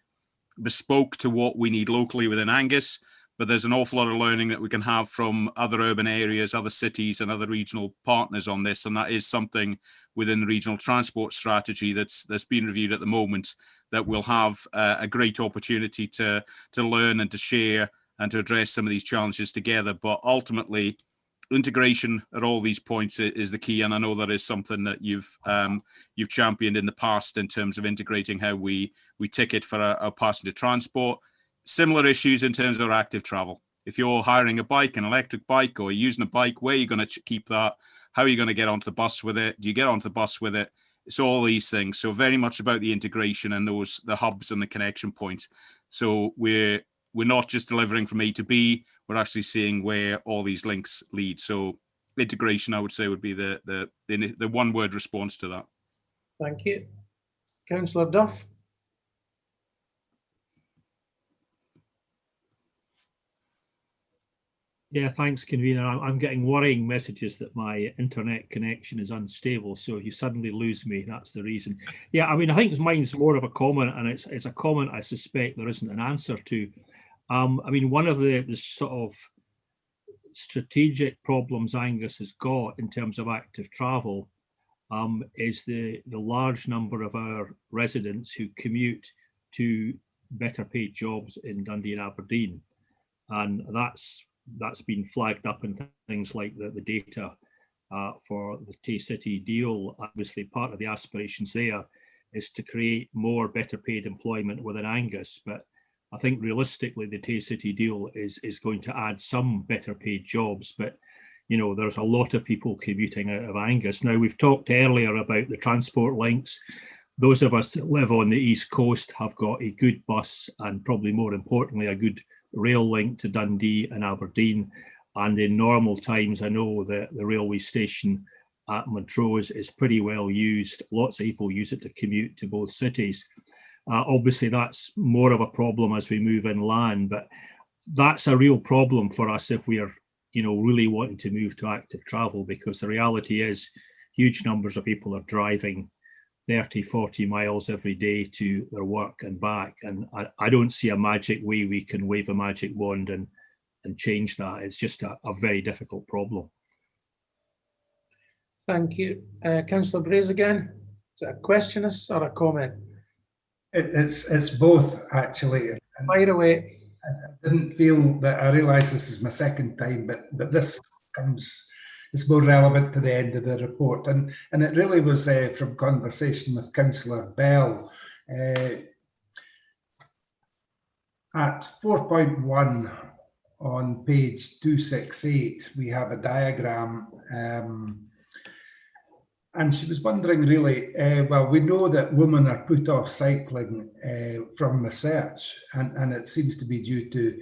bespoke to what we need locally within Angus. But there's an awful lot of learning that we can have from other urban areas, other cities and other regional partners on this. And that is something within the regional transport strategy that's being reviewed at the moment, that we'll have a great opportunity to learn and to share and to address some of these challenges together. But ultimately, integration at all these points is the key. And I know that is something that you've championed in the past in terms of integrating how we ticket for our passenger transport. Similar issues in terms of our active travel. If you're hiring a bike, an electric bike, or using a bike, where are you going to keep that? How are you going to get onto the bus with it? Do you get onto the bus with it? It's all these things. So very much about the integration and the hubs and the connection points. So we're not just delivering from A to B, we're actually seeing where all these links lead. So integration, I would say, would be the one word response to that. Thank you. Councillor Duff? Yeah, thanks, convener. I'm getting worrying messages that my internet connection is unstable. So if you suddenly lose me, that's the reason. Yeah, I mean, I think mine's more of a comment, and it's a comment I suspect there isn't an answer to. I mean, one of the sort of strategic problems Angus has got in terms of active travel is the large number of our residents who commute to better paid jobs in Dundee and Aberdeen. And that's been flagged up in things like the data for the Tay-City deal. Obviously, part of the aspirations there is to create more better paid employment within Angus. But I think realistically, the Tay-City deal is going to add some better paid jobs. But, you know, there's a lot of people commuting out of Angus. Now, we've talked earlier about the transport links. Those of us that live on the East Coast have got a good bus and, probably more importantly, a good rail link to Dundee and Aberdeen. And in normal times, I know that the railway station at Montrose is pretty well used. Lots of people use it to commute to both cities. Obviously, that's more of a problem as we move inland, but that's a real problem for us if we are, you know, really wanting to move to active travel, because the reality is huge numbers of people are driving 30, 40 miles every day to their work and back. And I don't see a magic way we can wave a magic wand and change that. It's just a very difficult problem. Thank you. Councillor Braze again. Is it a question or a comment? It's both, actually. Fire away. I didn't feel that I realised this is my second time, but this it's more relevant to the end of the report. And it really was from conversation with Councillor Bell. At 4.1 on page 268, we have a diagram. And she was wondering really, well, we know that women are put off cycling from research, and it seems to be due to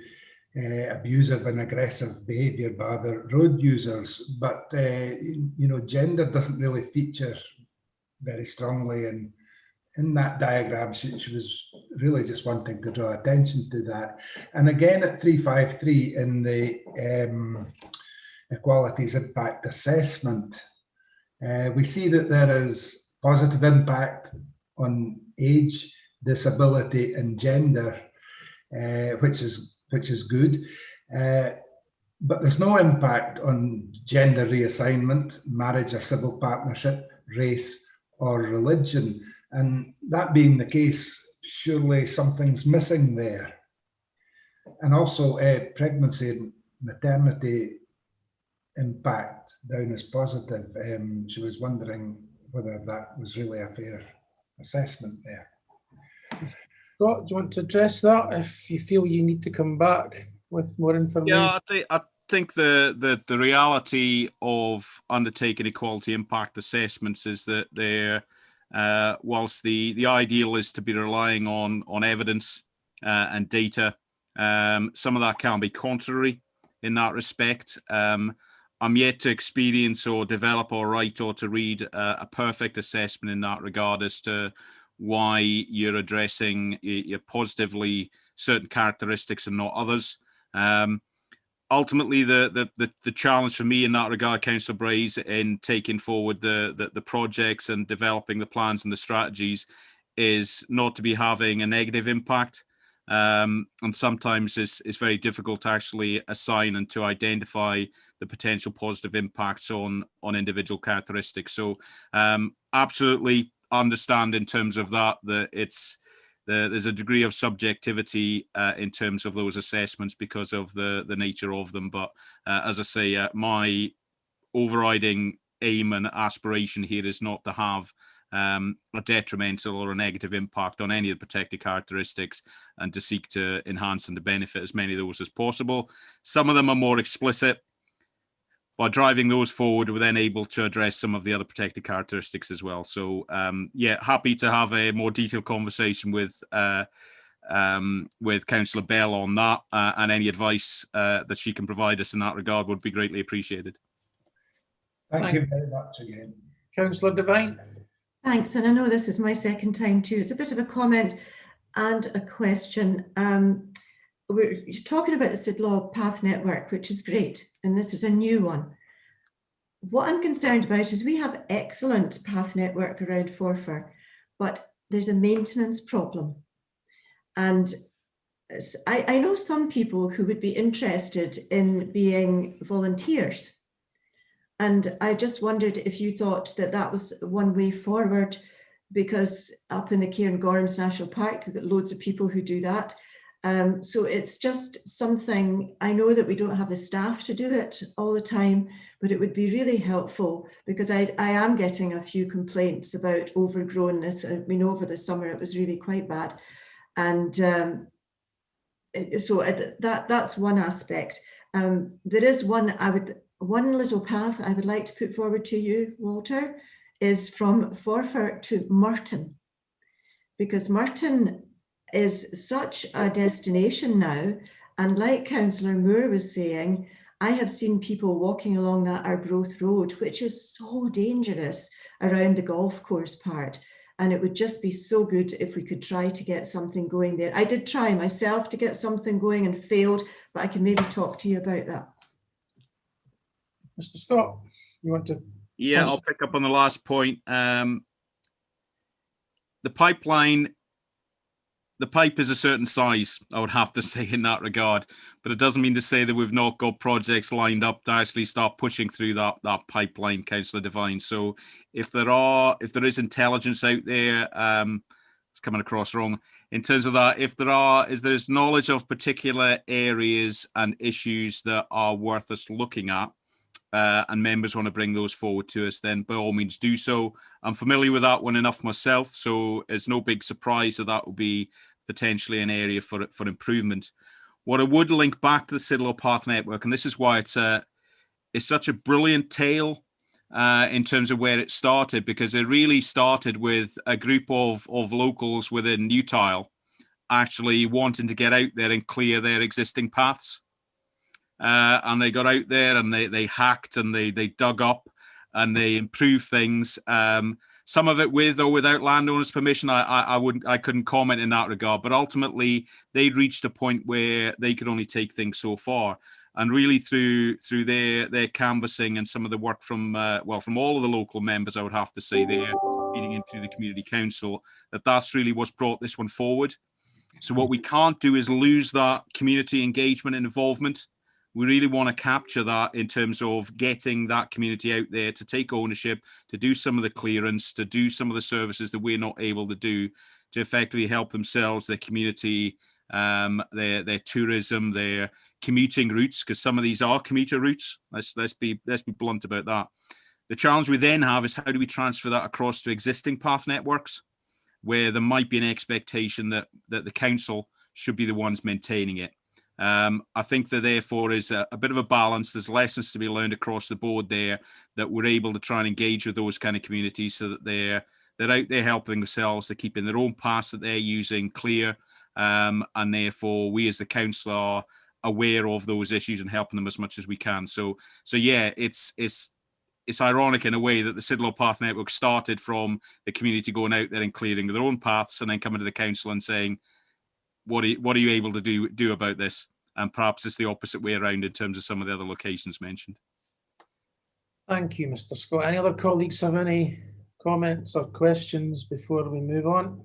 abusive and aggressive behaviour by other road users. But, you know, gender doesn't really feature very strongly in in that diagram, she was really just wanting to draw attention to that. And again at 353 in the equalities impact assessment, we see that there is positive impact on age, disability and gender, which is good. But there's no impact on gender reassignment, marriage or civil partnership, race or religion. And that being the case, surely something's missing there. And also pregnancy and maternity impact down as positive. She was wondering whether that was really a fair assessment there. Scott, do you want to address that if you feel you need to come back with more information? Yeah, I think the reality of undertaking equality impact assessments is that they're whilst the ideal is to be relying on evidence and data, some of that can be contrary in that respect. I'm yet to experience or develop or write or to read a perfect assessment in that regard as to why you're addressing positively certain characteristics and not others. Ultimately, the challenge for me in that regard, Councillor Braze, in taking forward the projects and developing the plans and the strategies is not to be having a negative impact. And sometimes it's very difficult to actually assign and to identify the potential positive impacts on individual characteristics. So absolutely understand in terms of that there's a degree of subjectivity in terms of those assessments because of the nature of them. But as I say, my overriding aim and aspiration here is not to have a detrimental or a negative impact on any of the protected characteristics, and to seek to enhance and to benefit as many of those as possible. Some of them are more explicit. By driving those forward, we're then able to address some of the other protected characteristics as well. So yeah, happy to have a more detailed conversation with Councillor Bell on that, and any advice that she can provide us in that regard would be greatly appreciated. Thank you very much again. Councillor Devine. Thanks, and I know this is my second time too. It's a bit of a comment and a question. We're talking about the Sidlaw Path Network, which is great, and this is a new one. What I'm concerned about is we have excellent path network around Forfar, but there's a maintenance problem. And I know some people who would be interested in being volunteers. And I just wondered if you thought that that was one way forward, because up in the Cairngorms National Park, we've got loads of people who do that. So it's just something, I know that we don't have the staff to do it all the time, but it would be really helpful, because I am getting a few complaints about overgrownness. I mean, over the summer, it was really quite bad. And so that's one aspect. There is one little path I would like to put forward to you, Walter, is from Forfar to Murton, because Murton is such a destination now. And like Councillor Moore was saying, I have seen people walking along that Arbroath Road, which is so dangerous around the golf course part. And it would just be so good if we could try to get something going there. I did try myself to get something going and failed, but I can maybe talk to you about that. Mr. Scott, you want to? Yeah, I'll pick up on the last point. The pipe is a certain size, I would have to say, in that regard, but it doesn't mean to say that we've not got projects lined up to actually start pushing through that pipeline, Councillor Devine. So if there is intelligence out there, it's coming across wrong in terms of that. If there's knowledge of particular areas and issues that are worth us looking at, and members want to bring those forward to us, then by all means do so. I'm familiar with that one enough myself, so it's no big surprise that will be potentially an area for improvement. What I would link back to the Sidlaw Path Network, and this is why it's such a brilliant tale in terms of where it started, because it really started with a group of locals within Newtile actually wanting to get out there and clear their existing paths. And they got out there and they hacked and they dug up and they improved things. Some some of it with or without landowners' permission, I couldn't comment in that regard. But ultimately, they'd reached a point where they could only take things so far. And really, through their canvassing and some of the work from from all of the local members, I would have to say, there feeding into the community council, that's really what's brought this one forward. So what we can't do is lose that community engagement and involvement. We really want to capture that in terms of getting that community out there to take ownership, to do some of the clearance, to do some of the services that we're not able to do, to effectively help themselves, their community, their tourism, their commuting routes, because some of these are commuter routes. Let's be blunt about that. The challenge we then have is how do we transfer that across to existing path networks, where there might be an expectation that the council should be the ones maintaining it. I think that therefore is a bit of a balance. There's lessons to be learned across the board there, that we're able to try and engage with those kind of communities so that they're out there helping themselves, they're keeping their own paths that they're using clear, and therefore we as the council are aware of those issues and helping them as much as we can. So yeah, it's ironic in a way that the Sidlaw Path Network started from the community going out there and clearing their own paths and then coming to the council and saying, what are you able to do about this? And perhaps it's the opposite way around in terms of some of the other locations mentioned. Thank you, Mr. Scott. Any other colleagues have any comments or questions before we move on?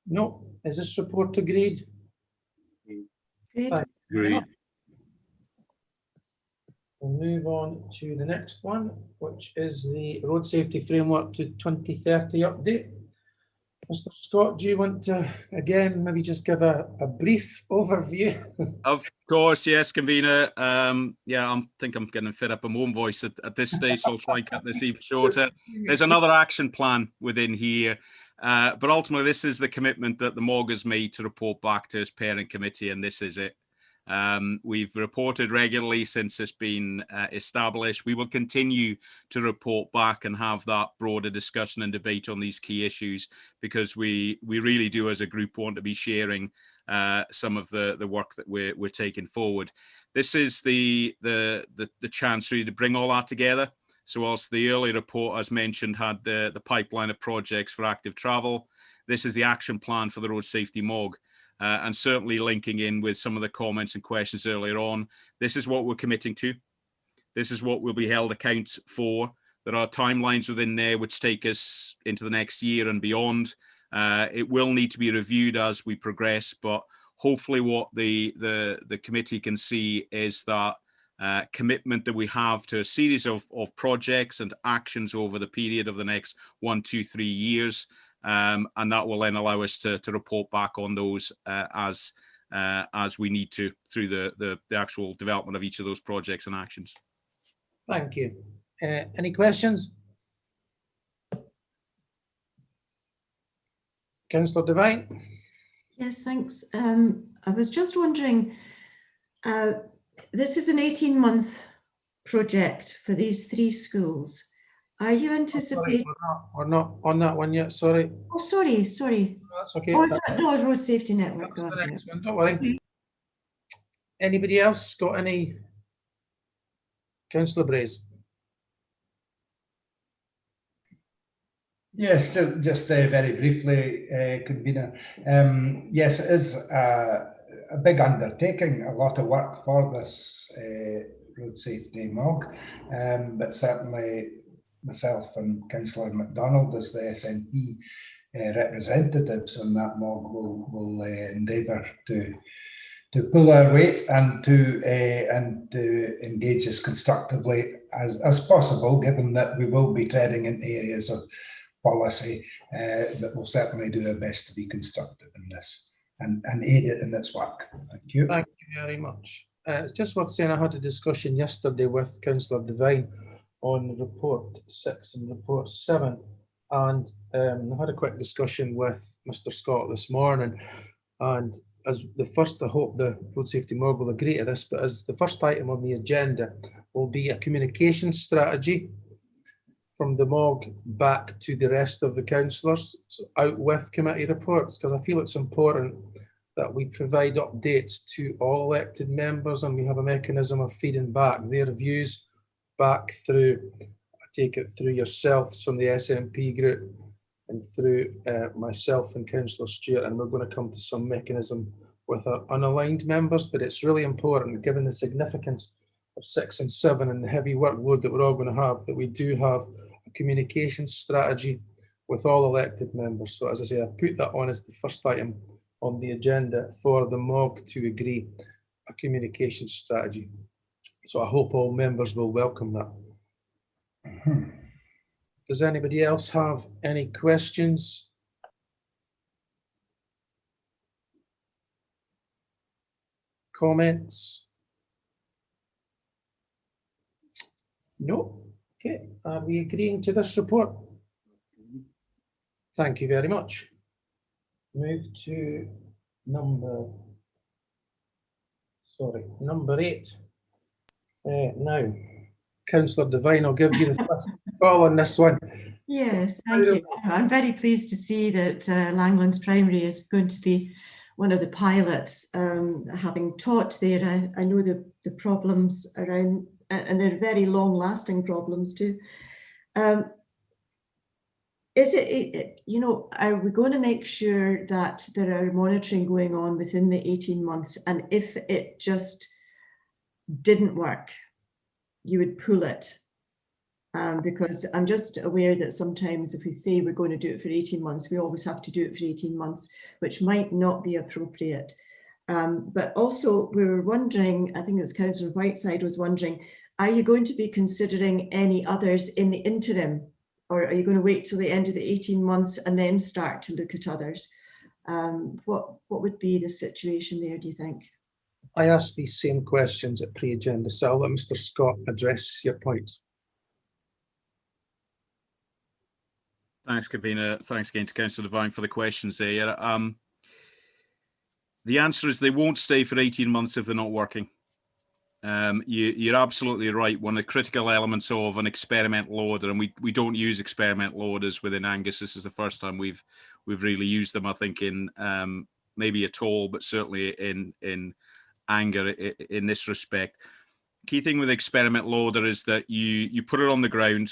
No. Is this report agreed? Agreed. We'll move on to the next one, which is the Road Safety Framework to 2030 update. Mr. Scott, do you want to, again, maybe just give a brief overview? Of course, yes, convener. Yeah, I think I'm getting fed up on my own voice at this stage, so I'll try and cut this even shorter. There's another action plan within here, but ultimately this is the commitment that the MOG has made to report back to its parent committee, and this is it. We've reported regularly since it's been established. We will continue to report back and have that broader discussion and debate on these key issues, because we really do as a group want to be sharing some of the work that we're taking forward. This is the chance really to bring all that together. So whilst the earlier report, as mentioned, had the pipeline of projects for active travel, this is the action plan for the Road Safety MOG. And certainly linking in with some of the comments and questions earlier on, this is what we're committing to. This is what will be held account for. There are timelines within there which take us into the next year and beyond. It will need to be reviewed as we progress, but hopefully what the committee can see is that commitment that we have to a series of projects and actions over the period of the next 1, 2, 3 years. And that will then allow us to report back on those as we need to through the actual development of each of those projects and actions. Thank you. Any questions? Councillor Devine? Yes, thanks. I was just wondering, this is an 18-month project for these 3 schools. Are you anticipating? We're not on that one yet, sorry. Oh, sorry. No, that's okay. Oh, no, Road Safety Network. That's the next one, don't worry. Anybody else got any? Councillor Braze. Yes, just very briefly, convener. Yes, it is a big undertaking, a lot of work for this Road Safety MOG, but certainly myself and Councillor MacDonald as the SNP representatives on that MOG will endeavour to pull our weight and to engage as constructively as possible, given that we will be treading into areas of policy, but we'll certainly do our best to be constructive in this and aid it in its work. Thank you. Thank you very much. It's just worth saying I had a discussion yesterday with Councillor Devine on report 6 and report 7, and I had a quick discussion with Mr. Scott this morning, and as the first, I hope the Road Safety MOG will agree to this, but as the first item on the agenda will be a communication strategy from the MOG back to the rest of the councillors, so out with committee reports, because I feel it's important that we provide updates to all elected members and we have a mechanism of feeding back their views back through take it through yourselves from the SNP group and through myself and Councillor Stewart, and we're going to come to some mechanism with our unaligned members. But it's really important, given the significance of 6 and 7 and the heavy workload that we're all going to have, that we do have a communications strategy with all elected members. So as I say, I put that on as the first item on the agenda for the MOG to agree a communications strategy. So I hope all members will welcome that. Does anybody else have any questions? Comments? No? Okay, are we agreeing to this report? Thank you very much. Move to number 8. Now, Councillor Devine, I'll give you the first call on this one. Yes, thank you. I'm very pleased to see that Langlands Primary is going to be one of the pilots. Having taught there, I know the problems around, and they're very long-lasting problems too. Is it, you know, are we going to make sure that there are monitoring going on within the 18 months? And if it just didn't work, you would pull it? Because I'm just aware that sometimes if we say we're going to do it for 18 months, we always have to do it for 18 months, which might not be appropriate. But also we were wondering, I think it was Councillor Whiteside was wondering, are you going to be considering any others in the interim? Or are you going to wait till the end of the 18 months and then start to look at others? What would be the situation there, do you think? I asked these same questions at pre-agenda, so I'll let Mr. Scott address your points. Thanks, Convener. Thanks again to Councillor Devine for the questions there. The answer is they won't stay for 18 months if they're not working. You're absolutely right. One of the critical elements of an experimental order, and we don't use experimental orders within Angus. This is the first time we've really used them, I think, in maybe at all, but certainly in anger in this respect. Key thing with experimental order is that you put it on the ground.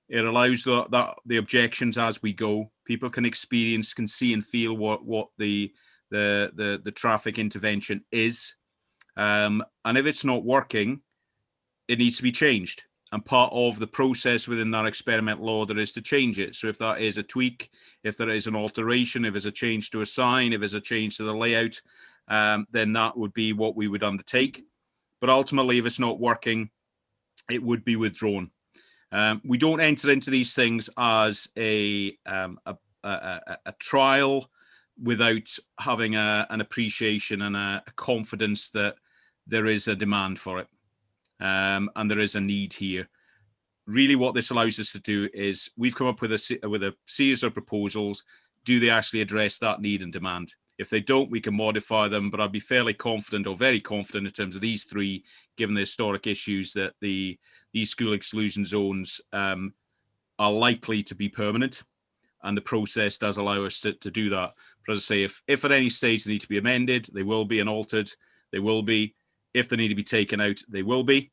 It allows the objections as we go. People can experience, can see and feel what the traffic intervention is. And if it's not working, it needs to be changed. And part of the process within that experimental order is to change it. So if that is a tweak, if there is an alteration, if there's a change to a sign, if there's a change to the layout, then that would be what we would undertake. But ultimately, if it's not working, it would be withdrawn. We don't enter into these things as a trial without having an appreciation and a confidence that there is a demand for it, and there is a need here. Really what this allows us to do is we've come up with a series of proposals. Do they actually address that need and demand? If they don't, we can modify them, but I'd be fairly confident or very confident in terms of these three, given the historic issues that these school exclusion zones are likely to be permanent, and the process does allow us to do that. But as I say, if at any stage they need to be amended, they will be, and altered, they will be. If they need to be taken out, they will be.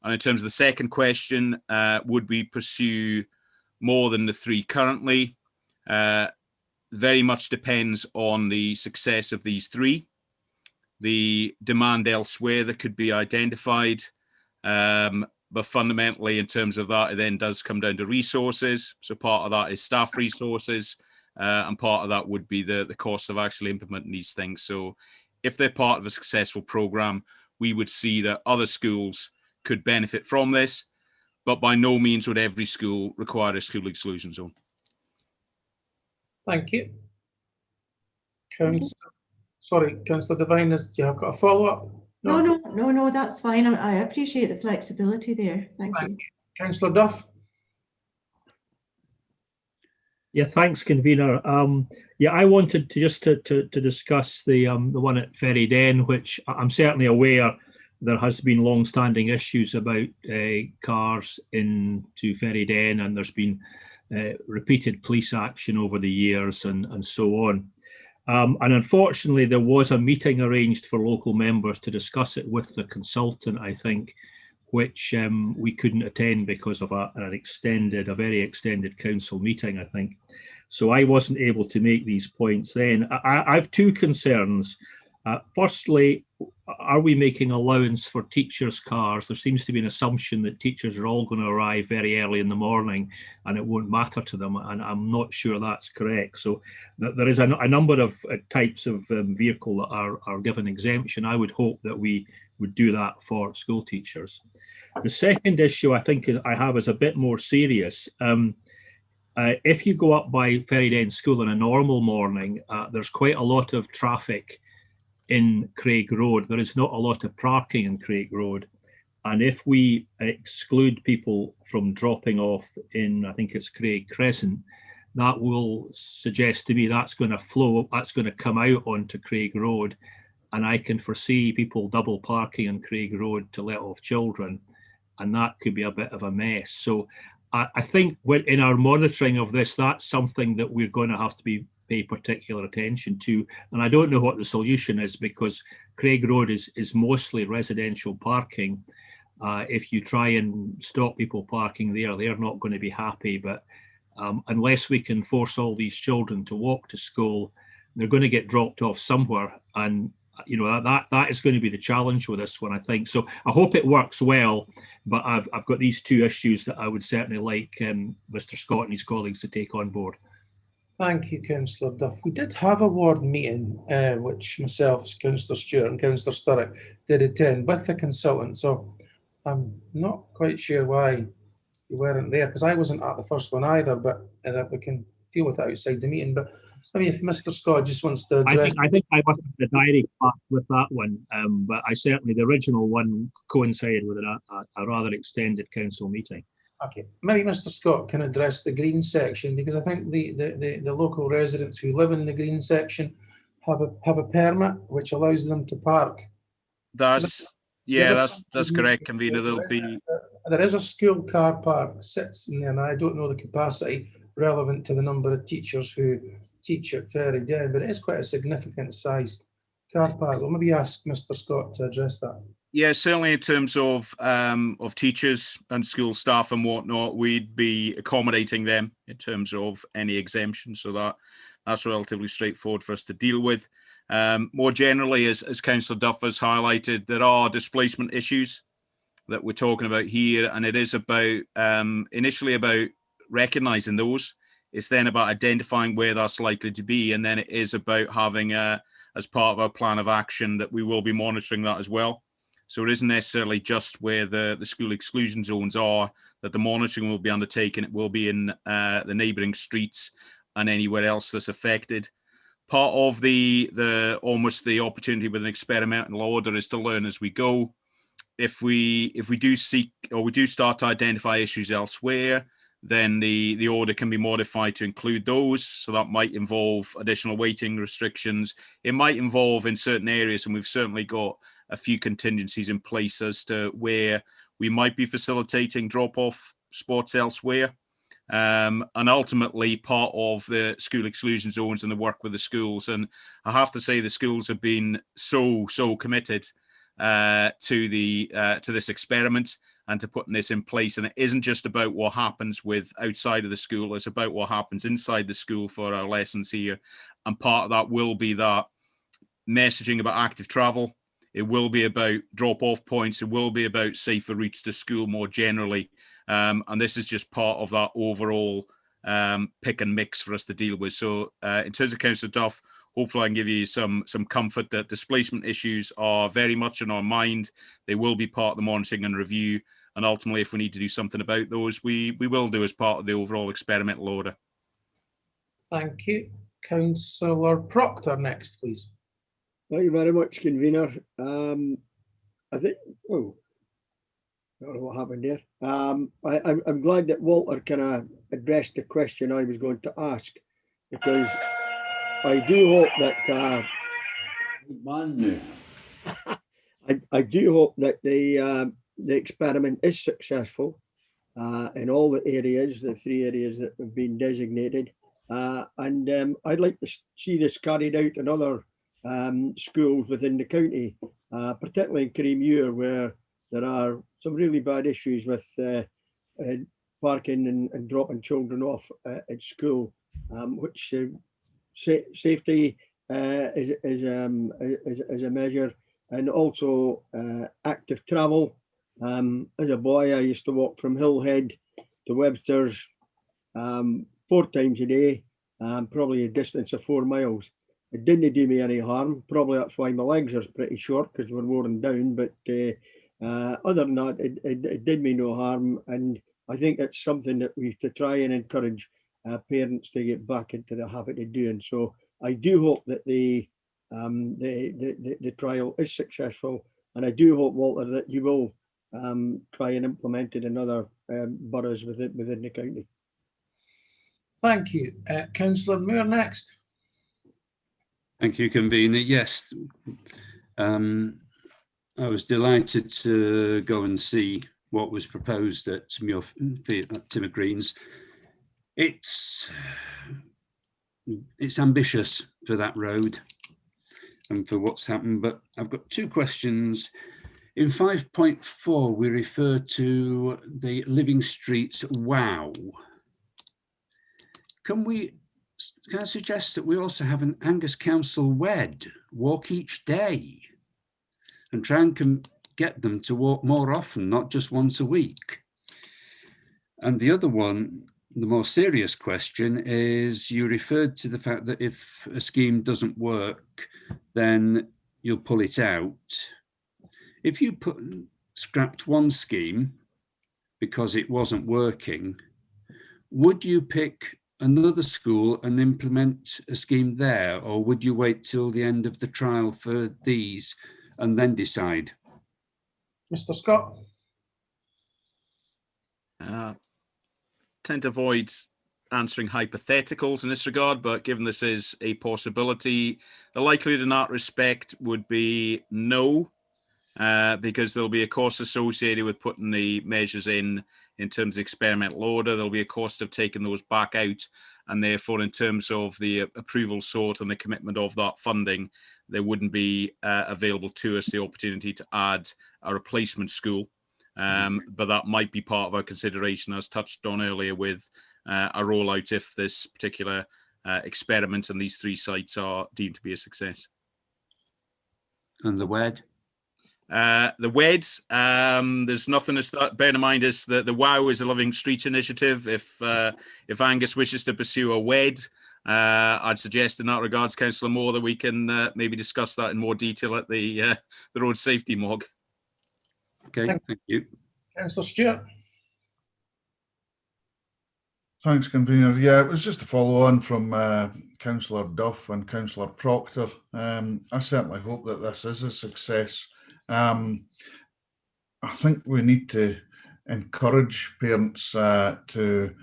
And in terms of the second question, would we pursue more than the three currently? Very much depends on the success of these three. The demand elsewhere that could be identified, but fundamentally in terms of that, it then does come down to resources. So part of that is staff resources, and part of that would be the cost of actually implementing these things. So if they're part of a successful program, we would see that other schools could benefit from this, but by no means would every school require a school exclusion zone. Thank you. Councillor Devine, do you have got a follow-up? No, that's fine. I appreciate the flexibility there. Thank you. Councillor Duff. Yeah, thanks, Convener. Yeah, I wanted to discuss the one at Ferryden, which I'm certainly aware there has been long-standing issues about cars into Ferryden, and there's been repeated police action over the years and so on. And unfortunately, there was a meeting arranged for local members to discuss it with the consultant, I think, which we couldn't attend because of a very extended council meeting, I think. So I wasn't able to make these points then. I have two concerns. Firstly, are we making allowance for teachers' cars? There seems to be an assumption that teachers are all going to arrive very early in the morning and it won't matter to them, and I'm not sure that's correct. So there is a number of types of vehicle that are given exemption. I would hope that we would do that for school teachers. The second issue I think I have is a bit more serious. If you go up by Ferryden School on a normal morning, there's quite a lot of traffic in Craig Road. There is not a lot of parking in Craig Road. And if we exclude people from dropping off in, I think it's Craig Crescent, that will suggest to me that's going to flow, that's going to come out onto Craig Road. And I can foresee people double parking on Craig Road to let off children. And that could be a bit of a mess. So I think in our monitoring of this, that's something that we're going to have to pay particular attention to. And I don't know what the solution is, because Craig Road is mostly residential parking. If you try and stop people parking there, they're not going to be happy. But unless we can force all these children to walk to school, they're going to get dropped off somewhere. And you know, that is going to be the challenge with this one, I think. So I hope it works well, but I've got these two issues that I would certainly like Mr. Scott and his colleagues to take on board. Thank you, Councillor Duff. We did have a ward meeting, which myself, Councillor Stewart and Councillor Sturrock did attend with the consultant. So I'm not quite sure why you weren't there, because I wasn't at the first one either, but we can deal with it outside the meeting. But I mean, if Mr. Scott just wants to address... I think I must have the diary part with that one, but I certainly, the original one coincided with a rather extended council meeting. Okay, maybe Mr. Scott can address the green section, because I think the local residents who live in the green section have a permit which allows them to park. That's correct, Convener. There is a school car park sits in there, and I don't know the capacity relevant to the number of teachers who teach at Ferryden, but it is quite a significant sized car park. Well, maybe ask Mr. Scott to address that. Yeah, certainly in terms of teachers and school staff and whatnot, we'd be accommodating them in terms of any exemption. So that's relatively straightforward for us to deal with. More generally, as Councillor Duff has highlighted, there are displacement issues that we're talking about here, and it is about initially about recognising those. It's then about identifying where that's likely to be, and then it is about having as part of our plan of action that we will be monitoring that as well. So it isn't necessarily just where the school exclusion zones are that the monitoring will be undertaken. It will be in the neighbouring streets and anywhere else that's affected. Part of the opportunity with an experimental order is to learn as we go. If we do seek, or we do start to identify issues elsewhere, then the order can be modified to include those. So that might involve additional waiting restrictions. It might involve in certain areas, and we've certainly got a few contingencies in place as to where we might be facilitating drop-off spots elsewhere. And ultimately part of the school exclusion zones and the work with the schools. And I have to say the schools have been so committed to this experiment and to putting this in place. And it isn't just about what happens with outside of the school, it's about what happens inside the school for our lessons here. And part of that will be that messaging about active travel. It will be about drop-off points. It will be about safer routes to school more generally. And this is just part of that overall pick and mix for us to deal with. So in terms of Councillor Duff, hopefully I can give you some comfort that displacement issues are very much in our mind. They will be part of the monitoring and review. And ultimately, if we need to do something about those, we will do as part of the overall experimental order. Thank you. Councillor Proctor next, please. Thank you very much, Convener. I think, I don't know what happened there. I'm glad that Walter kind of addressed the question I was going to ask, because I do hope that I do hope that the experiment is successful in all the areas, the 3 areas that have been designated, and I'd like to see this carried out in other schools within the county, particularly in Creamure, where there are some really bad issues with parking and dropping children off at school, which safety is a measure, and also active travel. As a boy, I used to walk from Hillhead to Webster's 4 times a day, probably a distance of 4 miles. It didn't do me any harm. Probably that's why my legs are pretty short, because we're worn down. But other than that, it did me no harm. And I think it's something that we have to try and encourage parents to get back into the habit of doing. So I do hope that the trial is successful, and I do hope, Walter, that you will try and implement it in other boroughs within the county. Thank you. Councillor Moore next. Thank you, convener. Yes, I was delighted to go and see what was proposed at Timothy It's ambitious for that road and for what's happened, but I've got 2 questions. In 5.4, we refer to the Living Streets WOW. Can I suggest that we also have an Angus Council WED, walk each day, and try and get them to walk more often, not just once a week? And the other one, the more serious question, is you referred to the fact that if a scheme doesn't work, then you'll pull it out. If you scrapped one scheme because it wasn't working, would you pick another school and implement a scheme there, or would you wait till the end of the trial for these and then decide? Mr. Scott. Tend to avoid answering hypotheticals in this regard, but given this is a possibility, the likelihood in that respect would be no, because there'll be a cost associated with putting the measures in terms of experimental order. There'll be a cost of taking those back out, and therefore in terms of the approval sort and the commitment of that funding, there wouldn't be available to us the opportunity to add a replacement school. But that might be part of our consideration, as touched on earlier, with a rollout if this particular experiment and these 3 sites are deemed to be a success. And the WED? The WED, there's nothing to start. Bear in mind is that the WOW is a Living Streets initiative. If Angus wishes to pursue a WED, I'd suggest in that regards, Councillor Moore, that we can maybe discuss that in more detail at the road safety MOG. Okay, thank you. Councillor Stewart. Thanks, convener. Yeah, it was just a follow on from Councillor Duff and Councillor Proctor. I certainly hope that this is a success. I think we need to encourage parents to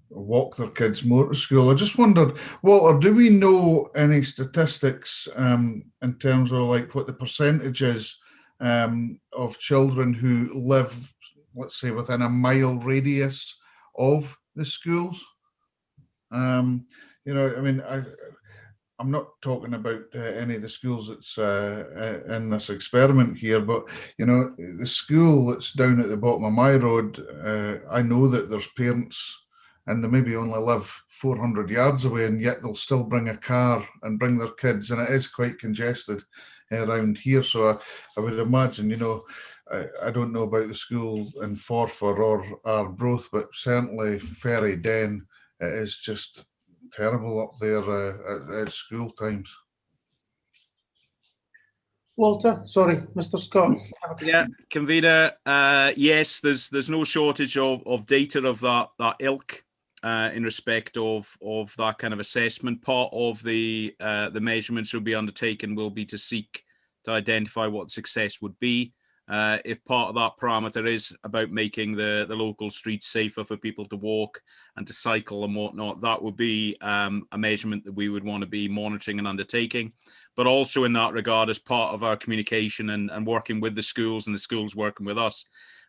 walk their kids more to school. I just wondered, Walter, do we know any statistics in terms of like what the percentage is of children who live, let's say, within a mile radius of the schools? You know, I mean, I'm not talking about any of the schools that's in this experiment here, but, you know, the school that's down at the bottom of my road, I know that there's parents and they maybe only live 400 yards away, and yet they'll still bring a car and bring their kids, and it is quite congested around here. So I would imagine, you know, I don't know about the school in Forfar or Arbroath, but certainly Ferry Den, it is just terrible up there at school times. Walter, sorry, Mr. Scott. Yeah, convener. Yes, there's no shortage of data of that ilk in respect of that kind of assessment. Part of the measurements will be undertaken will be to seek to identify what success would be. If part of that parameter is about making the local streets safer for people to walk and to cycle and whatnot, that would be a measurement that we would want to be monitoring and undertaking. But also in that regard, as part of our communication and working with the schools and the schools working with us,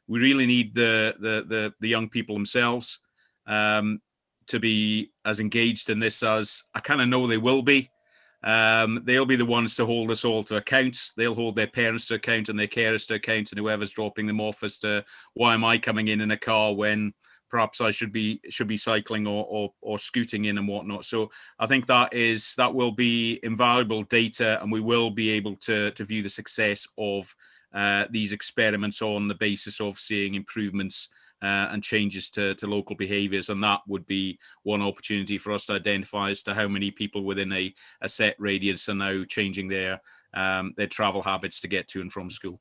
we really need the young people themselves to be as engaged in this as I kind of know they will be. They'll be the ones to hold us all to account. They'll hold their parents to account and their carers to account, and whoever's dropping them off as to why am I coming in a car when perhaps I should be cycling or scooting in and whatnot. So I think that will be invaluable data, and we will be able to view the success of these experiments on the basis of seeing improvements and changes to local behaviours, and that would be one opportunity for us to identify as to how many people within a set radius are now changing their travel habits to get to and from school.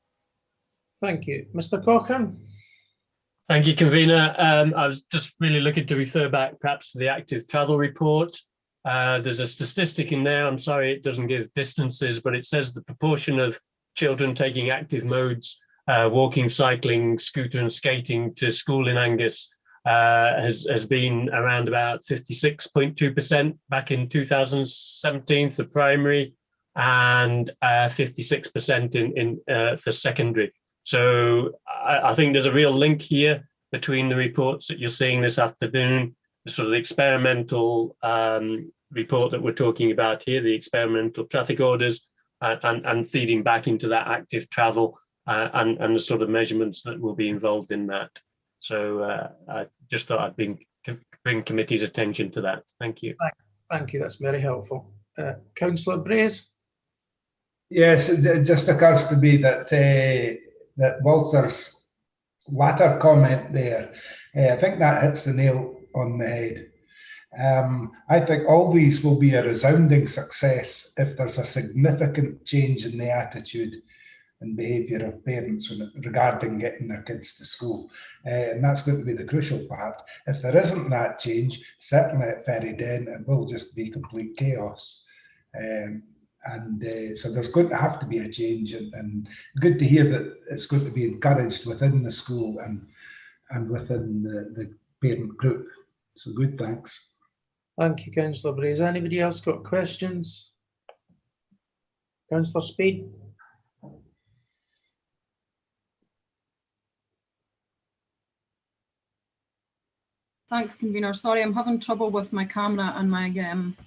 Thank you. Mr. Cochrane. Thank you, convener. I was just really looking to refer back perhaps to the active travel report. There's a statistic in there. I'm sorry, it doesn't give distances, but it says the proportion of children taking active modes, walking, cycling, scooter and skating to school in Angus has been around about 56.2% back in 2017 for primary, and 56% in for secondary. So I think there's a real link here between the reports that you're seeing this afternoon, the sort of experimental report that we're talking about here, the experimental traffic orders, and feeding back into that active travel and the sort of measurements that will be involved in that. So I just thought I'd bring committee's attention to that. Thank you. Thank you. That's very helpful. Councillor Braze. Yes, it just occurs to me that Walter's latter comment there, I think that hits the nail on the head. I think all these will be a resounding success if there's a significant change in the attitude and behaviour of parents regarding getting their kids to school. And that's going to be the crucial part. If there isn't that change, certainly at Ferryden, it will just be complete chaos. So there's going to have to be a change, and good to hear that it's going to be encouraged within the school and within the parent group. So good, thanks. Thank you, Councillor Braze. Anybody else got questions? Councillor Speed. Thanks, convener. Sorry, I'm having trouble with my camera and my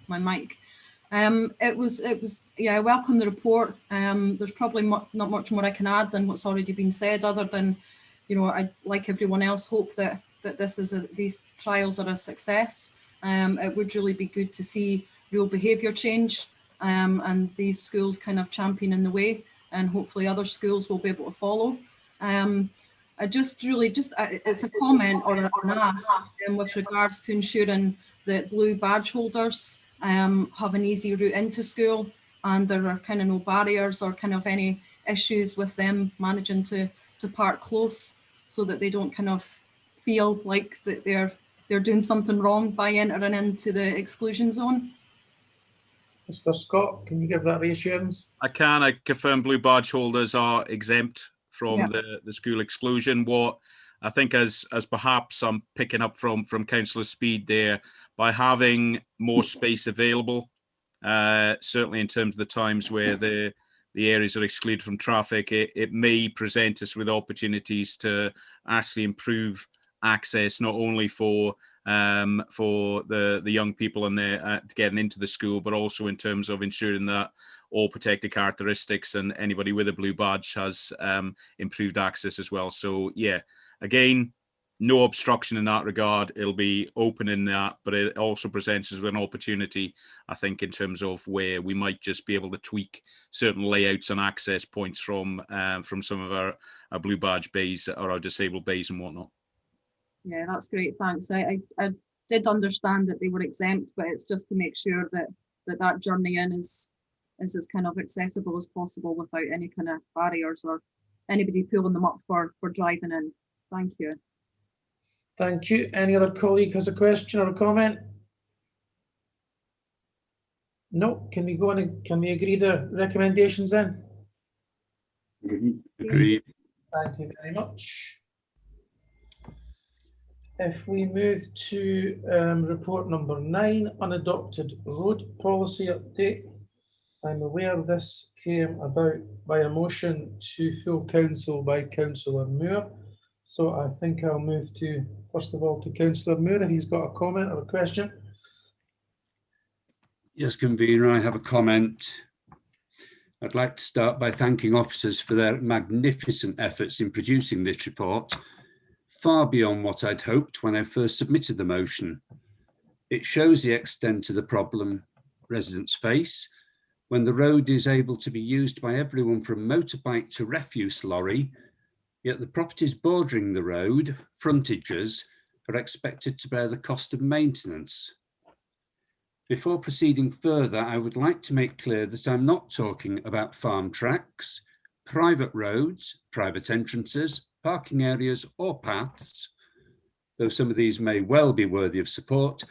mic. It was yeah, I welcome the report. There's probably not much more I can add than what's already been said, other than, you know, I, like everyone else, hope that these trials are a success. It would really be good to see real behaviour change, and these schools kind of championing the way, and hopefully other schools will be able to follow. It's a comment or an ask with regards to ensuring that blue badge holders have an easy route into school, and there are kind of no barriers or kind of any issues with them managing to park close, so that they don't kind of feel like that they're doing something wrong by entering into the exclusion zone. Mr. Scott, can you give that reassurance? I can. I confirm blue badge holders are exempt from the school exclusion. What I think as perhaps I'm picking up from Councillor Speed there, by having more space available, certainly in terms of the times where the areas are excluded from traffic, it may present us with opportunities to actually improve access, not only for the young people and their getting into the school, but also in terms of ensuring that all protected characteristics and anybody with a blue badge has improved access as well. So yeah, again, no obstruction in that regard. It'll be open in that, but it also presents us with an opportunity, I think, in terms of where we might just be able to tweak certain layouts and access points from some of our blue badge bays or our disabled bays and whatnot. Yeah, that's great. Thanks. I did understand that they were exempt, but it's just to make sure that journey in is as kind of accessible as possible without any kind of barriers or anybody pulling them up for driving in. Thank you. Thank you. Any other colleague has a question or a comment? No. Can we go on and can we agree the recommendations then? Agreed. Thank you very much. If we move to report number 9, unadopted road policy update. I'm aware this came about by a motion to full council by Councillor Moore. So I think I'll move to, first of all, to Councillor Moore if he's got a comment or a question. Yes, convener, I have a comment. I'd like to start by thanking officers for their magnificent efforts in producing this report, far beyond what I'd hoped when I first submitted the motion. It shows the extent of the problem residents face when the road is able to be used by everyone from motorbike to refuse lorry, yet the properties bordering the road, frontages, are expected to bear the cost of maintenance. Before proceeding further, I would like to make clear that I'm not talking about farm tracks, private roads, private entrances, parking areas or paths, though some of these may well be worthy of support,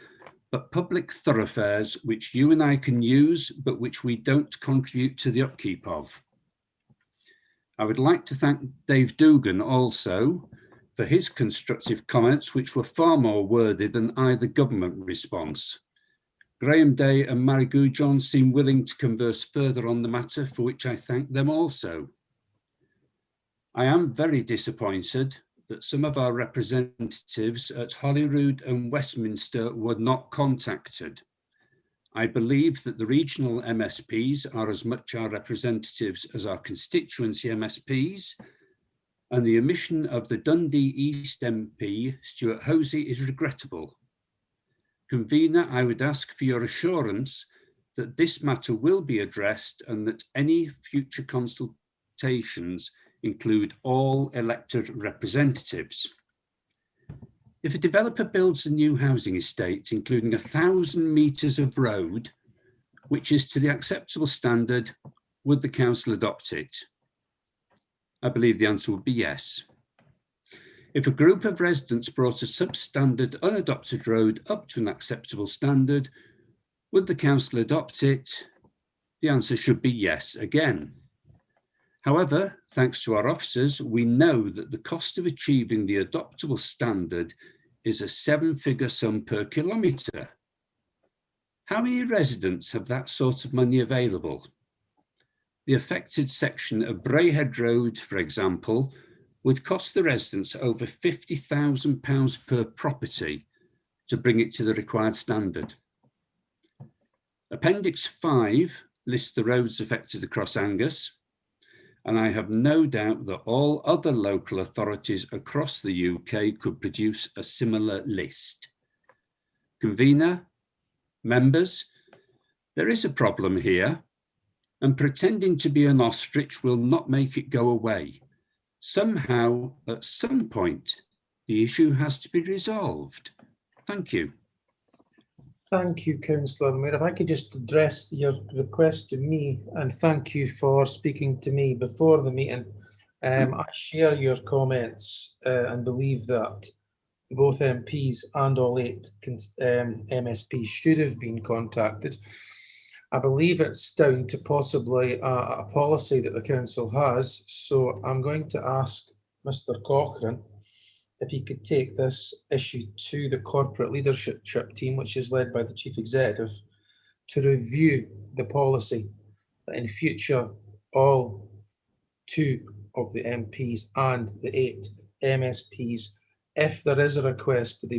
but public thoroughfares which you and I can use, but which we don't contribute to the upkeep of. I would like to thank Dave Dugan also for his constructive comments, which were far more worthy than either government response. Graham Day and Mary Goujon seem willing to converse further on the matter, for which I thank them also. I am very disappointed that some of our representatives at Holyrood and Westminster were not contacted. I believe that the regional MSPs are as much our representatives as our constituency MSPs, and the omission of the Dundee East MP, Stuart Hosey, is regrettable. Convener, I would ask for your assurance that this matter will be addressed and that any future consultations include all elected representatives. If a developer builds a new housing estate, including 1,000 metres of road, which is to the acceptable standard, would the council adopt it? I believe the answer would be yes. If a group of residents brought a substandard unadopted road up to an acceptable standard, would the council adopt it? The answer should be yes again. However, thanks to our officers, we know that the cost of achieving the adoptable standard is a 7-figure sum per kilometre. How many residents have that sort of money available? The affected section of Brayhead Road, for example, would cost the residents over £50,000 per property to bring it to the required standard. Appendix 5 lists the roads affected across Angus, and I have no doubt that all other local authorities across the UK could produce a similar list. Convener, members, there is a problem here, and pretending to be an ostrich will not make it go away. Somehow, at some point, the issue has to be resolved. Thank you. Thank you, Councillor Mayor. If I could just address your request to me, and thank you for speaking to me before the meeting. I share your comments and believe that both MPs and all 8 MSPs should have been contacted. I believe it's down to possibly a policy that the council has. So I'm going to ask Mr. Cochrane if he could take this issue to the corporate leadership team, which is led by the chief executive, to review the policy that in future all 2 of the MPs and the 8 MSPs, if there is a request that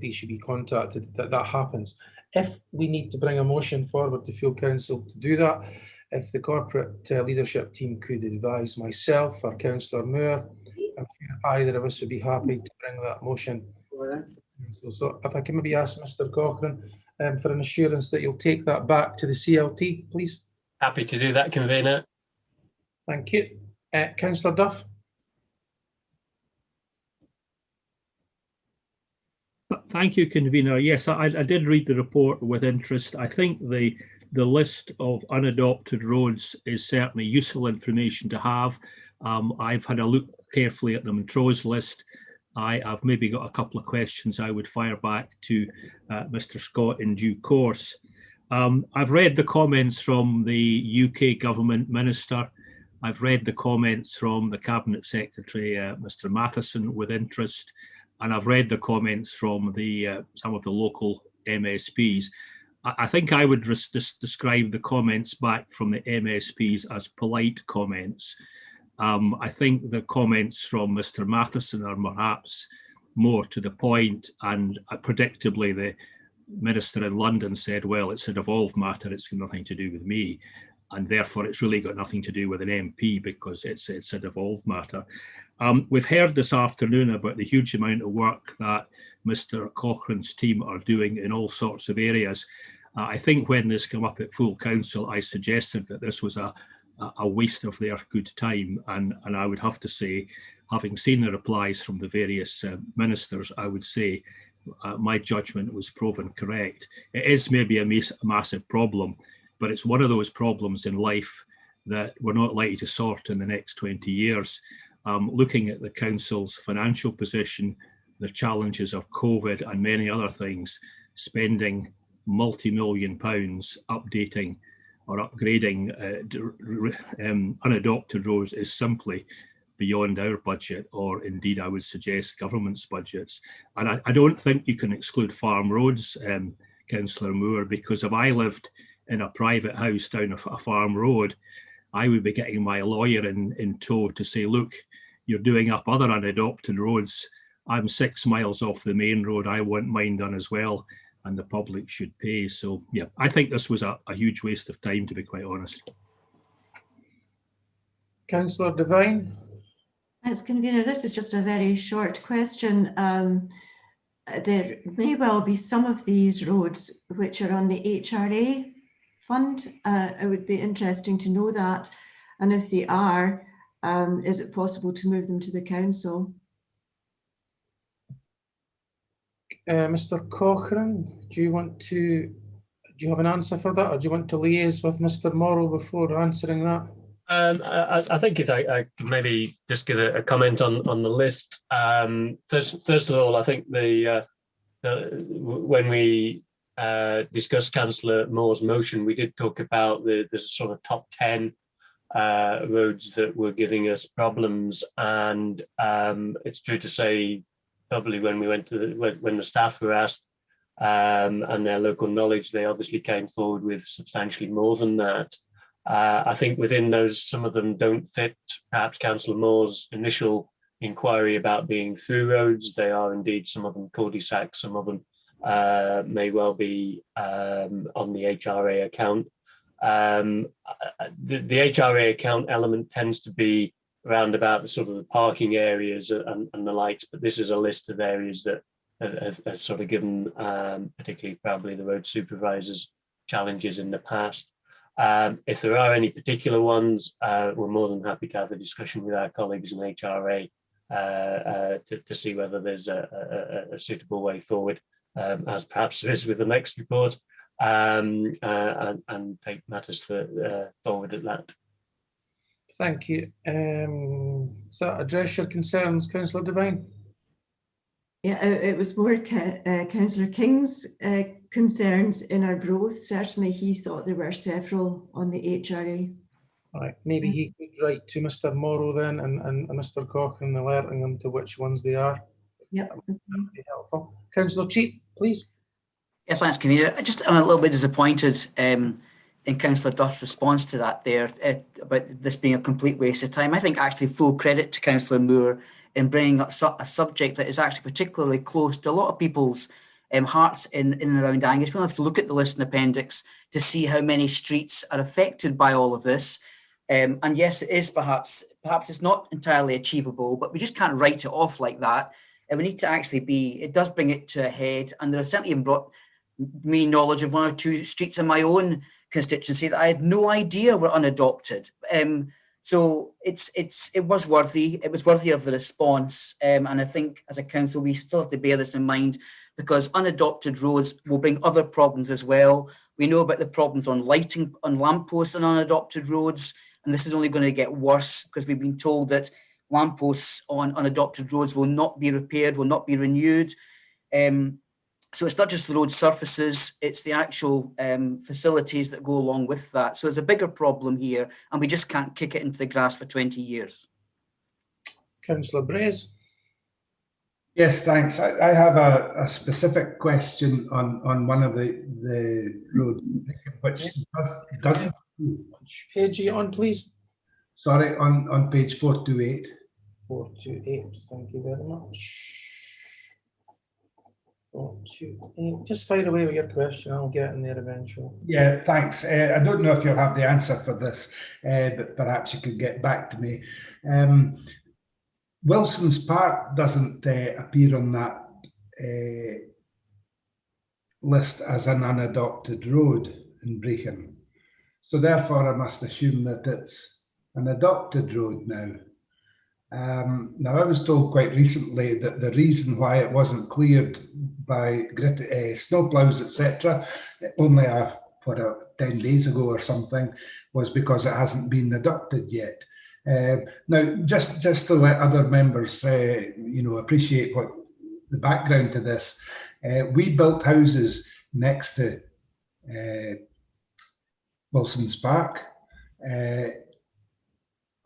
they should be contacted, that happens. If we need to bring a motion forward to full council to do that, if the corporate leadership team could advise myself or Councillor Moore, I'm sure either of us would be happy to bring that motion. So if I can maybe ask Mr. Cochrane for an assurance that you'll take that back to the CLT, please. Happy to do that, convener. Thank you. Councillor Duff. Thank you, convener. Yes, I did read the report with interest. I think the list of unadopted roads is certainly useful information to have. I've had a look carefully at the Montrose list. I've maybe got a couple of questions I would fire back to Mr. Scott in due course. I've read the comments from the UK government minister. I've read the comments from the Cabinet Secretary, Mr. Matheson, with interest. And I've read the comments from some of the local MSPs. I think I would just describe the comments back from the MSPs as polite comments. I think the comments from Mr. Matheson are perhaps more to the point, and predictably minister in London said, well, it's a devolved matter, it's got nothing to do with me, and therefore it's really got nothing to do with an MP because it's a devolved matter. We've heard this afternoon about the huge amount of work that Mr. Cochrane's team are doing in all sorts of areas. I think when this came up at full council, I suggested that this was a waste of their good time, and I would have to say, having seen the replies from the various ministers, I would say my judgment was proven correct. It is maybe a massive problem, but it's one of those problems in life that we're not likely to sort in the next 20 years. Looking at the council's financial position, the challenges of COVID and many other things, spending multi-million pounds updating or upgrading unadopted roads is simply beyond our budget, or indeed I would suggest government's budgets. And I don't think you can exclude farm roads, Councillor Moore, because if I lived in a private house down a farm road, I would be getting my lawyer in tow to say, look, you're doing up other unadopted roads. I'm 6 miles off the main road, I want mine done as well, and the public should pay. So yeah, I think this was a huge waste of time, to be quite honest. Councillor Devine. Thanks, Convener. This is just a very short question. There may well be some of these roads which are on the HRA fund. It would be interesting to know that. And if they are, is it possible to move them to the council? Mr. Cochrane, do you have an answer for that, or do you want to liaise with Mr. Morrow before answering that? I think if I could maybe just give a comment on the list. First of all, I think when we discussed Councillor Moore's motion, we did talk about the sort of top 10 roads that were giving us problems, and it's true to say, probably when we went to when the staff were asked and their local knowledge, they obviously came forward with substantially more than that. I think within those, some of them don't fit perhaps Councillor Moore's initial inquiry about being through roads. They are indeed some of them cul-de-sacs, some of them may well be on the HRA account. The HRA account element tends to be around about the sort of the parking areas and the likes, but this is a list of areas that have sort of given particularly probably the road supervisors challenges in the past. If there are any particular ones, we're more than happy to have a discussion with our colleagues in HRA to see whether there's a suitable way forward, as perhaps there is with the next report, and take matters forward at that. Thank you. Does that address your concerns, Councillor Devine? Yeah, it was more Councillor King's concerns in our growth. Certainly he thought there were several on the HRA. Right, maybe he could write to Mr. Morrow then and Mr. Cochrane, alerting them to which ones they are. Yep. That would be helpful. Councillor Cheap, please. Yeah, thanks, Convener. I'm a little bit disappointed in Councillor Duff's response to that there about this being a complete waste of time. I think actually full credit to Councillor Moore in bringing up a subject that is actually particularly close to a lot of people's hearts in and around Angus. We'll have to look at the list and appendix to see how many streets are affected by all of this. And yes, it is perhaps it's not entirely achievable, but we just can't write it off like that. And we need to actually it does bring it to a head. And there have certainly brought me knowledge of 1 or 2 streets in my own constituency that I had no idea were unadopted. So it was worthy. It was worthy of the response. And I think as a council, we still have to bear this in mind, because unadopted roads will bring other problems as well. We know about the problems on lighting on lampposts on unadopted roads, and this is only going to get worse because we've been told that lampposts on unadopted roads will not be repaired, will not be renewed. So it's not just the road surfaces, it's the actual facilities that go along with that. So there's a bigger problem here, and we just can't kick it into the grass for 20 years. Councillor Braze. Yes, thanks. I have a specific question on one of the roads, which doesn't. Which page are you on, please? Sorry, on page 428. 428, thank you very much. Just fire away with your question. I'll get in there eventually. Yeah, thanks. I don't know if you'll have the answer for this, but perhaps you could get back to me. Wilson's Park doesn't appear on that list as an unadopted road in Brechin. So therefore I must assume that it's an adopted road now. Now I was told quite recently that the reason why it wasn't cleared by snowplows, etc., only 10 days ago or something, was because it hasn't been adopted yet. Now, just to let other members, appreciate what the background to this, we built houses next to Wilson's Park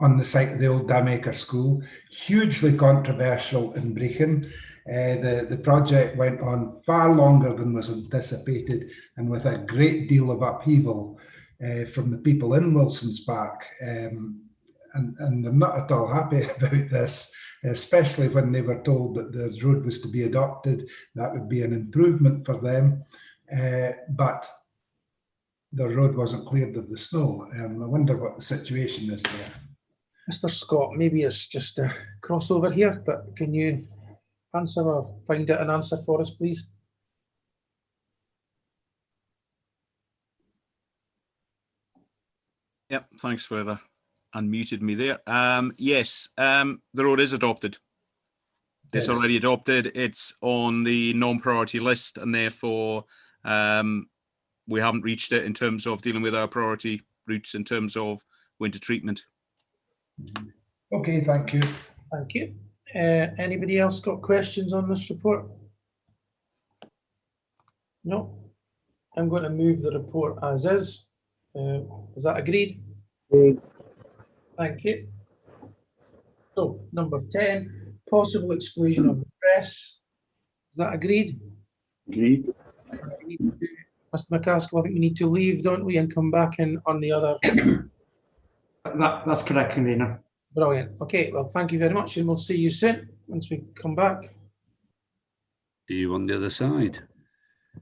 on the site of the old Damacre School, hugely controversial in Brechin. The project went on far longer than was anticipated and with a great deal of upheaval from the people in Wilson's Park. And they're not at all happy about this, especially when they were told that the road was to be adopted. That would be an improvement for them, but the road wasn't cleared of the snow. I wonder what the situation is there. Mr. Scott, maybe it's just a crossover here, but can you answer or find out an answer for us, please? Yep, thanks for unmuted me there. Yes, the road is adopted. It's already adopted. It's on the non-priority list, and therefore we haven't reached it in terms of dealing with our priority routes in terms of winter treatment. Okay, thank you. Thank you. Anybody else got questions on this report? No. I'm going to move the report as is. Is that agreed? Thank you. So, number 10, possible exclusion of the press. Is that agreed? Agreed. Mr. McCaskill, I think we need to leave, don't we, and come back in on the other. That's correct, Convener. Brilliant. Okay, well, thank you very much, and we'll see you soon once we come back. See you on the other side.